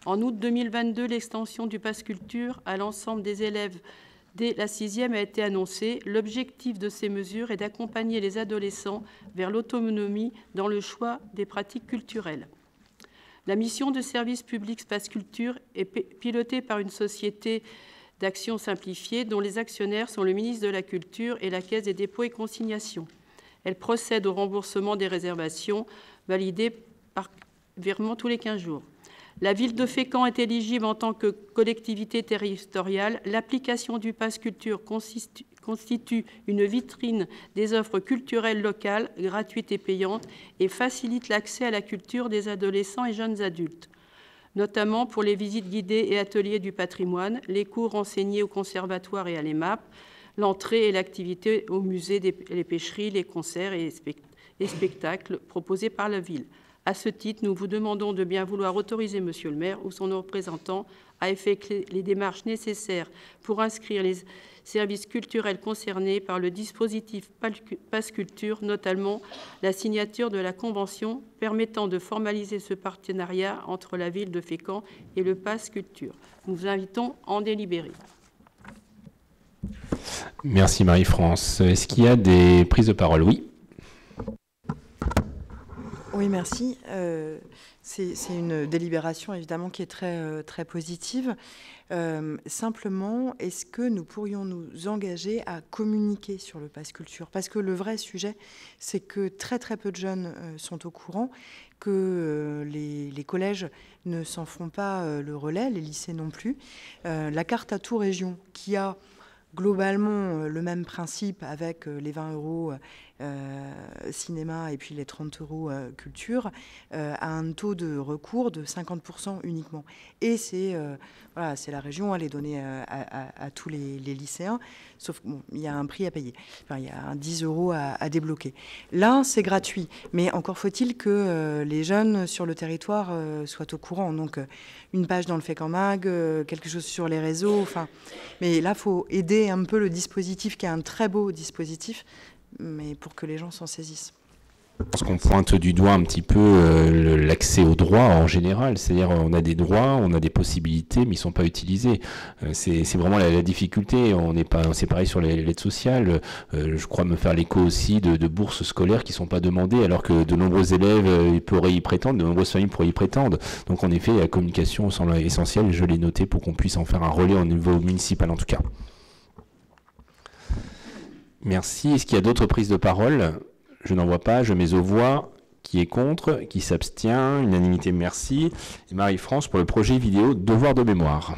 En août 2022, l'extension du Pass Culture à l'ensemble des élèves dès la 6e a été annoncée. L'objectif de ces mesures est d'accompagner les adolescents vers l'autonomie dans le choix des pratiques culturelles. La mission de service public Pass Culture est pilotée par une société d'action simplifiée dont les actionnaires sont le ministre de la Culture et la Caisse des dépôts et consignations. Elle procède au remboursement des réservations validées par virement tous les 15 jours. La ville de Fécamp est éligible en tant que collectivité territoriale. L'application du Pass Culture constitue une vitrine des offres culturelles locales, gratuites et payantes, et facilite l'accès à la culture des adolescents et jeunes adultes, notamment pour les visites guidées et ateliers du patrimoine, les cours enseignés au conservatoire et à l'EMAP, l'entrée et l'activité au musée, les pêcheries, les concerts et spectacles proposés par la ville. À ce titre, nous vous demandons de bien vouloir autoriser Monsieur le maire ou son représentant a effectué les démarches nécessaires pour inscrire les services culturels concernés par le dispositif Pass Culture, notamment la signature de la convention permettant de formaliser ce partenariat entre la ville de Fécamp et le Pass Culture. Nous vous invitons à en délibérer. Merci Marie-France. Est-ce qu'il y a des prises de parole? Oui. Oui, merci. C'est une délibération évidemment qui est très positive. Simplement, est-ce que nous pourrions nous engager à communiquer sur le Pass Culture? Parce que le vrai sujet, c'est que très peu de jeunes sont au courant, que les collèges ne s'en font pas le relais, les lycées non plus. La carte à tout région, qui a globalement le même principe avec les 20 € cinéma et puis les 30 € culture, a un taux de recours de 50% uniquement. Et c'est la région, elle est donnée à tous les lycéens, sauf qu'il il y a un prix à payer. Enfin, il y a un 10 € à débloquer. Là, c'est gratuit, mais encore faut-il que les jeunes sur le territoire soient au courant. Donc, une page dans le Fécamp Mag, quelque chose sur les réseaux. Enfin, mais là, il faut aider un peu le dispositif, qui est un très beau dispositif, mais pour que les gens s'en saisissent. Parce qu'on pointe du doigt un petit peu l'accès aux droits en général, c'est-à-dire on a des droits, on a des possibilités, mais ils ne sont pas utilisés. C'est vraiment la difficulté. C'est pareil sur l'aide sociale. Je crois me faire l'écho aussi de bourses scolaires qui ne sont pas demandées, alors que de nombreux élèves pourraient y prétendre, de nombreuses familles pourraient y prétendre. Donc en effet, la communication semble essentielle, je l'ai noté pour qu'on puisse en faire un relais au niveau municipal en tout cas. Merci. Est-ce qu'il y a d'autres prises de parole? Je n'en vois pas. Je mets aux voix. Qui est contre? Qui s'abstient? Unanimité, merci. Et Marie-France pour le projet vidéo Devoir de mémoire.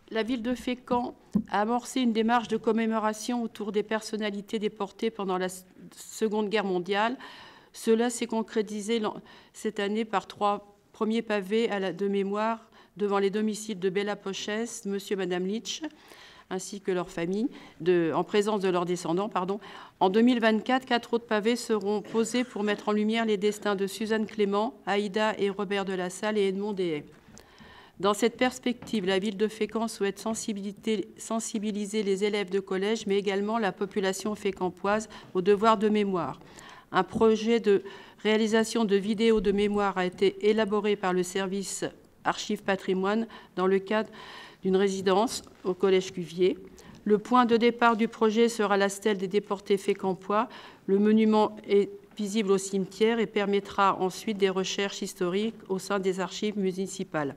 La ville de Fécamp a amorcé une démarche de commémoration autour des personnalités déportées pendant la Seconde Guerre mondiale. Cela s'est concrétisé cette année par 3 premiers pavés de mémoire devant les domiciles de Bella Pochès, Monsieur et Madame Litsch, ainsi que leurs familles, en présence de leurs descendants. En 2024, 4 autres pavés seront posés pour mettre en lumière les destins de Suzanne Clément, Aïda et Robert de la Salle et Edmond Dehaye. Dans cette perspective, la ville de Fécamp souhaite sensibiliser les élèves de collège, mais également la population fécampoise au devoir de mémoire. Un projet de réalisation de vidéos de mémoire a été élaboré par le service Archives Patrimoine dans le cadre d'une résidence au Collège Cuvier. Le point de départ du projet sera la stèle des déportés fécampois. Le monument est visible au cimetière et permettra ensuite des recherches historiques au sein des archives municipales.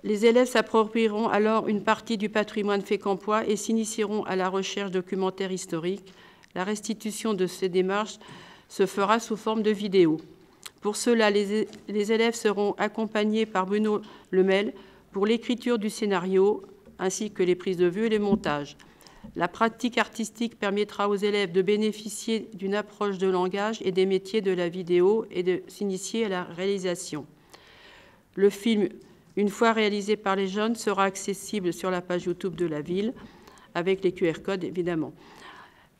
Les élèves s'approprieront alors une partie du patrimoine fécampois et s'initieront à la recherche documentaire historique. La restitution de ces démarches se fera sous forme de vidéo. Pour cela, les élèves seront accompagnés par Bruno Lemel pour l'écriture du scénario, ainsi que les prises de vue et les montages. La pratique artistique permettra aux élèves de bénéficier d'une approche de langage et des métiers de la vidéo et de s'initier à la réalisation. Le film, une fois réalisé par les jeunes, sera accessible sur la page YouTube de la ville, avec les QR codes évidemment.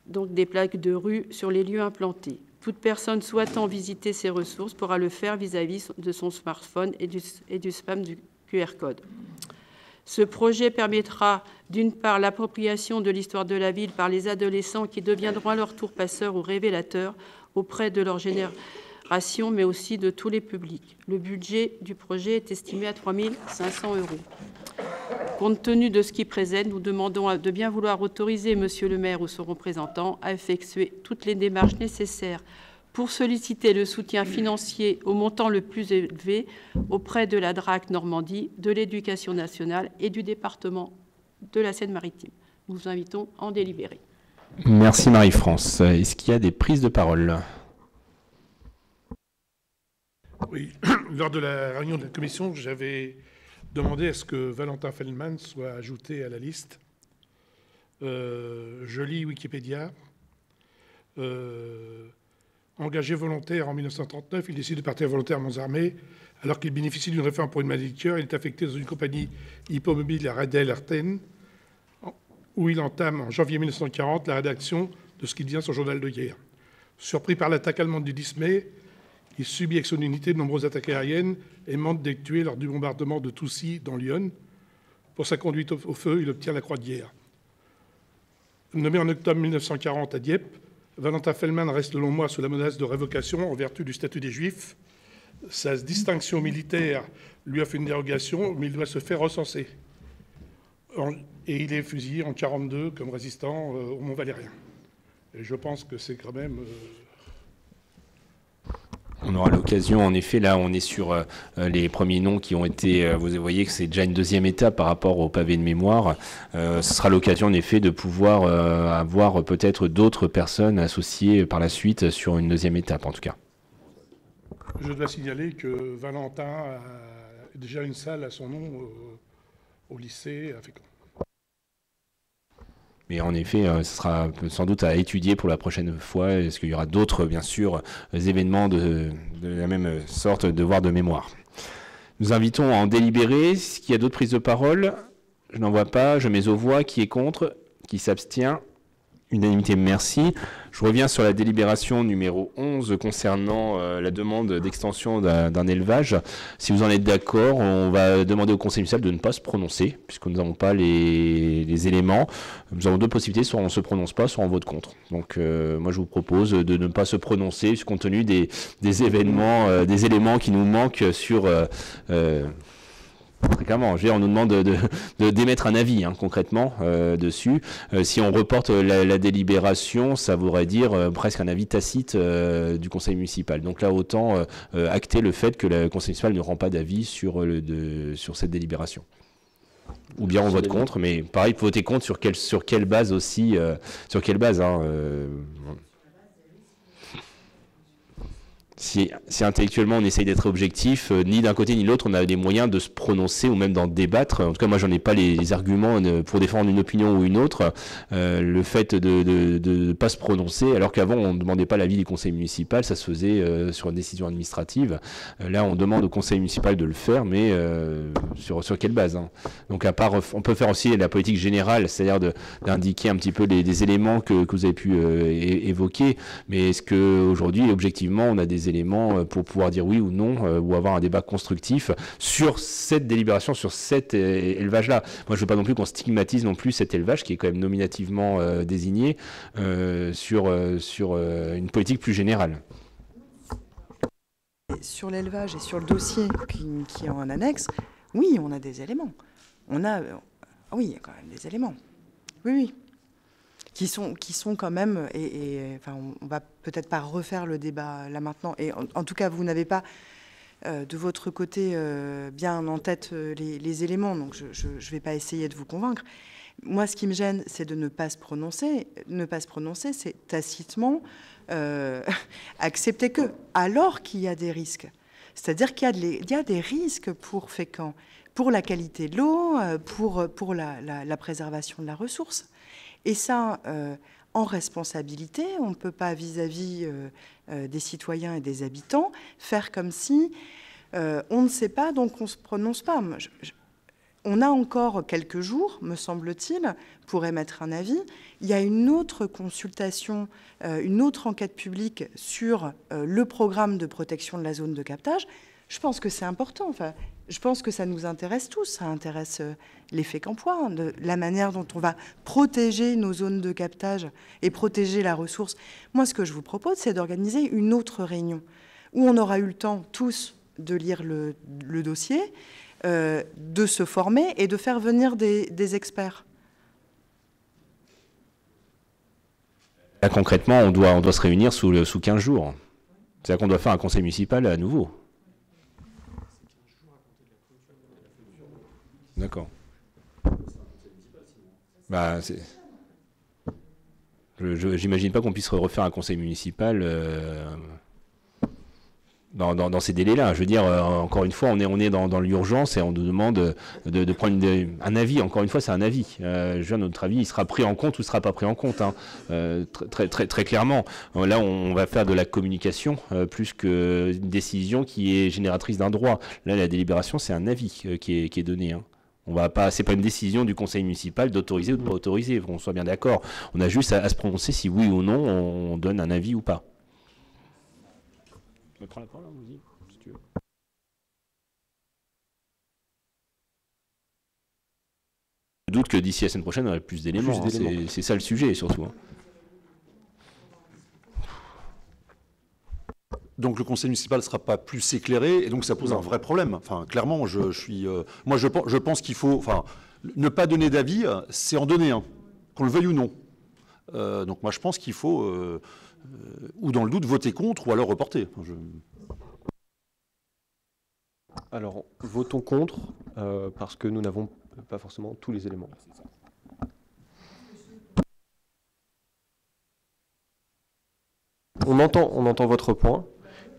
Donc des plaques de rue sur les lieux implantés. Toute personne souhaitant visiter ces ressources pourra le faire vis-à-vis de son smartphone et du spam du QR code. Ce projet permettra d'une part l'appropriation de l'histoire de la ville par les adolescents qui deviendront à leur tour passeurs ou révélateurs auprès de leur génération, mais aussi de tous les publics. Le budget du projet est estimé à 3 500 €. Compte tenu de ce qui présente, nous demandons de bien vouloir autoriser Monsieur le maire ou son représentant à effectuer toutes les démarches nécessaires pour solliciter le soutien financier au montant le plus élevé auprès de la DRAC Normandie, de l'Éducation nationale et du département de la Seine-Maritime. Nous vous invitons à en délibérer. Merci Marie-France. Est-ce qu'il y a des prises de parole? Oui, lors de la réunion de la commission, j'avais demandé à ce que Valentin Feldman soit ajouté à la liste. Je lis Wikipédia. Engagé volontaire en 1939, il décide de partir volontaire aux armées. Alors qu'il bénéficie d'une réforme pour une maladie de cœur, il est affecté dans une compagnie hippomobile à Redel-Erten, où il entame en janvier 1940 la rédaction de ce qui devient son journal de guerre. Surpris par l'attaque allemande du 10 mai, Il subit avec son unité de nombreuses attaques aériennes et manque d'être tué lors du bombardement de Toussy dans l'Yonne. Pour sa conduite au feu, il obtient la Croix de guerre. Nommé en octobre 1940 à Dieppe, Valentin Fellman reste long mois sous la menace de révocation en vertu du statut des Juifs. Sa distinction militaire lui a fait une dérogation, mais il doit se faire recenser. Et il est fusillé en 1942 comme résistant au Mont-Valérien. Et je pense que c'est quand même... On aura l'occasion, en effet, là on est sur les premiers noms qui ont été, vous voyez que c'est déjà une deuxième étape par rapport au pavé de mémoire. Ce sera l'occasion en effet de pouvoir avoir peut-être d'autres personnes associées par la suite sur une deuxième étape en tout cas. Je dois signaler que Valentin a déjà une salle à son nom au lycée à Fécamp. Mais en effet, ce sera sans doute à étudier pour la prochaine fois. Est-ce qu'il y aura d'autres, bien sûr, événements de la même sorte, devoir de mémoire. Nous invitons à en délibérer. Est-ce qu'il y a d'autres prises de parole? Je n'en vois pas. Je mets aux voix. Qui est contre? Qui s'abstient? Unanimité, merci. Je reviens sur la délibération numéro 11 concernant la demande d'extension d'un élevage. Si vous en êtes d'accord, on va demander au conseil municipal de ne pas se prononcer, puisque nous n'avons pas les éléments. Nous avons deux possibilités, soit on ne se prononce pas, soit on vote contre. Donc moi je vous propose de ne pas se prononcer, compte tenu des événements, des éléments qui nous manquent sur... Très clairement, on nous demande d'émettre un avis concrètement dessus. Si on reporte la délibération, ça voudrait dire presque un avis tacite du conseil municipal. Donc là, autant acter le fait que le conseil municipal ne rend pas d'avis sur cette délibération. Ou bien on vote contre, mais pareil, voter contre sur quelle base aussi, sur quelle base Si intellectuellement on essaye d'être objectif, ni d'un côté ni de l'autre on a les moyens de se prononcer ou même d'en débattre. En tout cas moi j'en ai pas les arguments pour défendre une opinion ou une autre. Le fait de ne pas se prononcer, alors qu'avant on ne demandait pas l'avis du conseil municipal, ça se faisait sur une décision administrative. Là on demande au conseil municipal de le faire, mais sur quelle base Donc à part, on peut faire aussi la politique générale, c'est-à-dire d'indiquer un petit peu des éléments que vous avez pu évoquer, mais est-ce qu'aujourd'hui objectivement on a des éléments pour pouvoir dire oui ou non, ou avoir un débat constructif sur cette délibération, sur cet élevage-là. Moi, je ne veux pas non plus qu'on stigmatise non plus cet élevage qui est quand même nominativement désigné sur une politique plus générale. Sur l'élevage et sur le dossier qui est en annexe, oui, on a des éléments. Oui, il y a quand même des éléments. Oui. Qui sont quand même, enfin, on va peut-être pas refaire le débat là maintenant, et en tout cas, vous n'avez pas de votre côté bien en tête les éléments, donc je ne vais pas essayer de vous convaincre. Moi, ce qui me gêne, c'est de ne pas se prononcer. Ne pas se prononcer, c'est tacitement accepter que, alors qu'il y a des risques. C'est-à-dire qu'il y a des risques pour Fécamp, pour la qualité de l'eau, pour la préservation de la ressource. Et ça, en responsabilité, on ne peut pas vis-à-vis des citoyens et des habitants faire comme si on ne sait pas, donc on ne se prononce pas. On a encore quelques jours, me semble-t-il, pour émettre un avis. Il y a une autre consultation, une autre enquête publique sur le programme de protection de la zone de captage. Je pense que c'est important. Enfin, je pense que ça nous intéresse tous. Ça intéresse les Fécampois, la manière dont on va protéger nos zones de captage et protéger la ressource. Moi, ce que je vous propose, c'est d'organiser une autre réunion où on aura eu le temps tous de lire le dossier, de se former et de faire venir des experts. Là, concrètement, on doit se réunir sous 15 jours. C'est-à-dire qu'on doit faire un conseil municipal à nouveau. D'accord. J'imagine pas qu'on puisse refaire un conseil municipal dans ces délais-là. Je veux dire, encore une fois, on est dans l'urgence et on nous demande de prendre un avis. Encore une fois, c'est un avis. Je veux dire, notre avis, il sera pris en compte ou il ne sera pas pris en compte. Très clairement. Là, on va faire de la communication plus qu'une décision qui est génératrice d'un droit. Là, la délibération, c'est un avis qui est donné. C'est pas une décision du conseil municipal d'autoriser ou de ne pas autoriser, qu'on soit bien d'accord. On a juste à se prononcer si oui ou non on donne un avis ou pas. me prends la parole, vas-y, si tu veux. Je doute que d'ici la semaine prochaine, on aurait plus d'éléments. C'est ça le sujet, surtout. Donc le conseil municipal ne sera pas plus éclairé, et donc ça pose un vrai problème. Enfin, clairement, moi je pense qu'il faut, enfin, ne pas donner d'avis, c'est en donner un, qu'on le veuille ou non. Donc moi je pense qu'il faut, ou dans le doute, voter contre, ou alors reporter. Enfin, Alors, votons contre, parce que nous n'avons pas forcément tous les éléments. On entend votre point.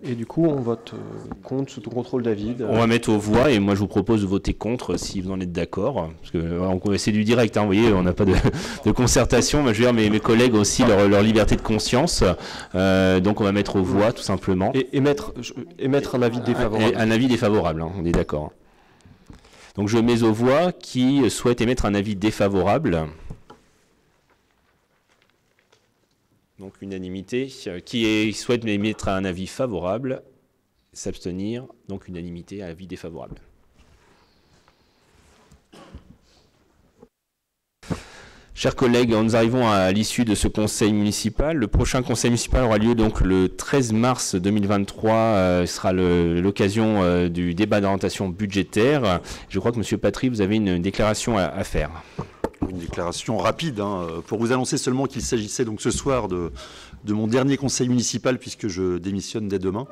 Et du coup, on vote contre sous ton contrôle, David. On va mettre aux voix et moi je vous propose de voter contre si vous en êtes d'accord. Parce que c'est du direct, hein, vous voyez, on n'a pas de concertation. Moi, je veux dire, mes collègues ont aussi leur liberté de conscience. Donc on va mettre aux voix tout simplement. Et émettre un avis défavorable. Un avis défavorable, hein, on est d'accord. Donc je mets aux voix qui souhaitent émettre un avis défavorable. Donc unanimité, qui souhaite émettre un avis favorable, s'abstenir, donc unanimité, avis défavorable. Chers collègues, nous arrivons à l'issue de ce conseil municipal. Le prochain conseil municipal aura lieu donc le 13 mars 2023, sera l'occasion du débat d'orientation budgétaire. Je crois que M. Patry, vous avez une déclaration à faire. Une déclaration rapide, hein, pour vous annoncer seulement qu'il s'agissait donc ce soir de mon dernier conseil municipal puisque je démissionne dès demain.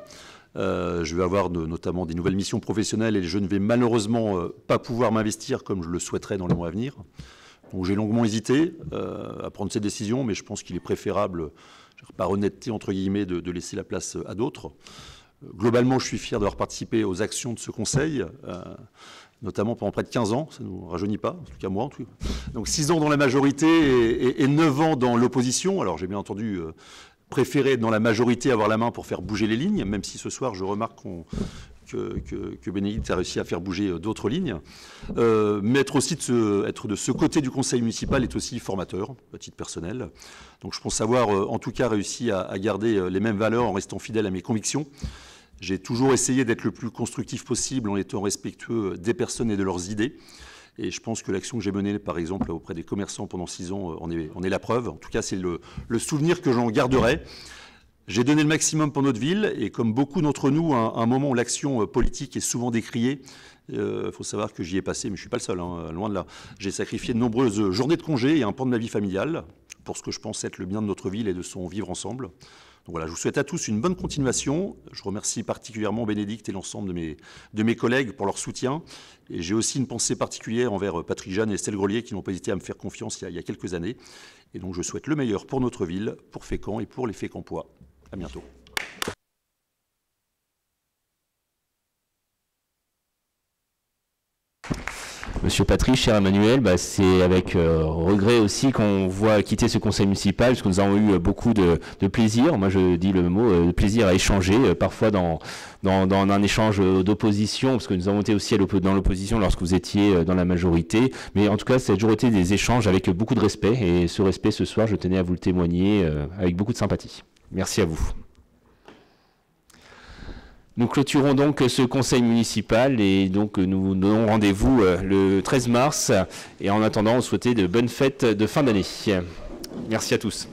Je vais avoir notamment des nouvelles missions professionnelles et je ne vais malheureusement pas pouvoir m'investir comme je le souhaiterais dans les mois à venir. Donc j'ai longuement hésité à prendre cette décision, mais je pense qu'il est préférable, par honnêteté entre guillemets, de laisser la place à d'autres. Globalement, je suis fier d'avoir participé aux actions de ce conseil, notamment pendant près de 15 ans, ça ne nous rajeunit pas, en tout cas moi. Donc 6 ans dans la majorité et 9 ans dans l'opposition. Alors j'ai bien entendu préféré être dans la majorité, avoir la main pour faire bouger les lignes, même si ce soir je remarque que Bénédicte a réussi à faire bouger d'autres lignes. Mais être de ce côté du conseil municipal est aussi formateur, à titre personnel. Donc je pense avoir en tout cas réussi à garder les mêmes valeurs en restant fidèle à mes convictions. J'ai toujours essayé d'être le plus constructif possible en étant respectueux des personnes et de leurs idées. Et je pense que l'action que j'ai menée, par exemple, auprès des commerçants pendant 6 ans, en est la preuve. En tout cas, c'est le souvenir que j'en garderai. J'ai donné le maximum pour notre ville. Et comme beaucoup d'entre nous, à un moment où l'action politique est souvent décriée, il faut savoir que j'y ai passé, mais je ne suis pas le seul, hein, loin de là. J'ai sacrifié de nombreuses journées de congé et un pan de ma vie familiale pour ce que je pense être le bien de notre ville et de son vivre ensemble. Donc voilà, je vous souhaite à tous une bonne continuation. Je remercie particulièrement Bénédicte et l'ensemble de mes collègues pour leur soutien. Et j'ai aussi une pensée particulière envers Patrick Jeanne et Estelle Grelier qui n'ont pas hésité à me faire confiance il y a quelques années. Et donc je souhaite le meilleur pour notre ville, pour Fécamp et pour les Fécampois. À bientôt. Monsieur Patry, cher Emmanuel, c'est avec regret aussi qu'on voit quitter ce conseil municipal, parce que nous avons eu beaucoup de plaisir. Moi, je dis le mot de plaisir à échanger, parfois dans un échange d'opposition, parce que nous avons été aussi dans l'opposition lorsque vous étiez dans la majorité. Mais en tout cas, ça a toujours été des échanges avec beaucoup de respect. Et ce respect, ce soir, je tenais à vous le témoigner avec beaucoup de sympathie. Merci à vous. Nous clôturons donc ce conseil municipal et donc nous donnons rendez-vous le 13 mars. Et en attendant, on souhaitait de bonnes fêtes de fin d'année. Merci à tous.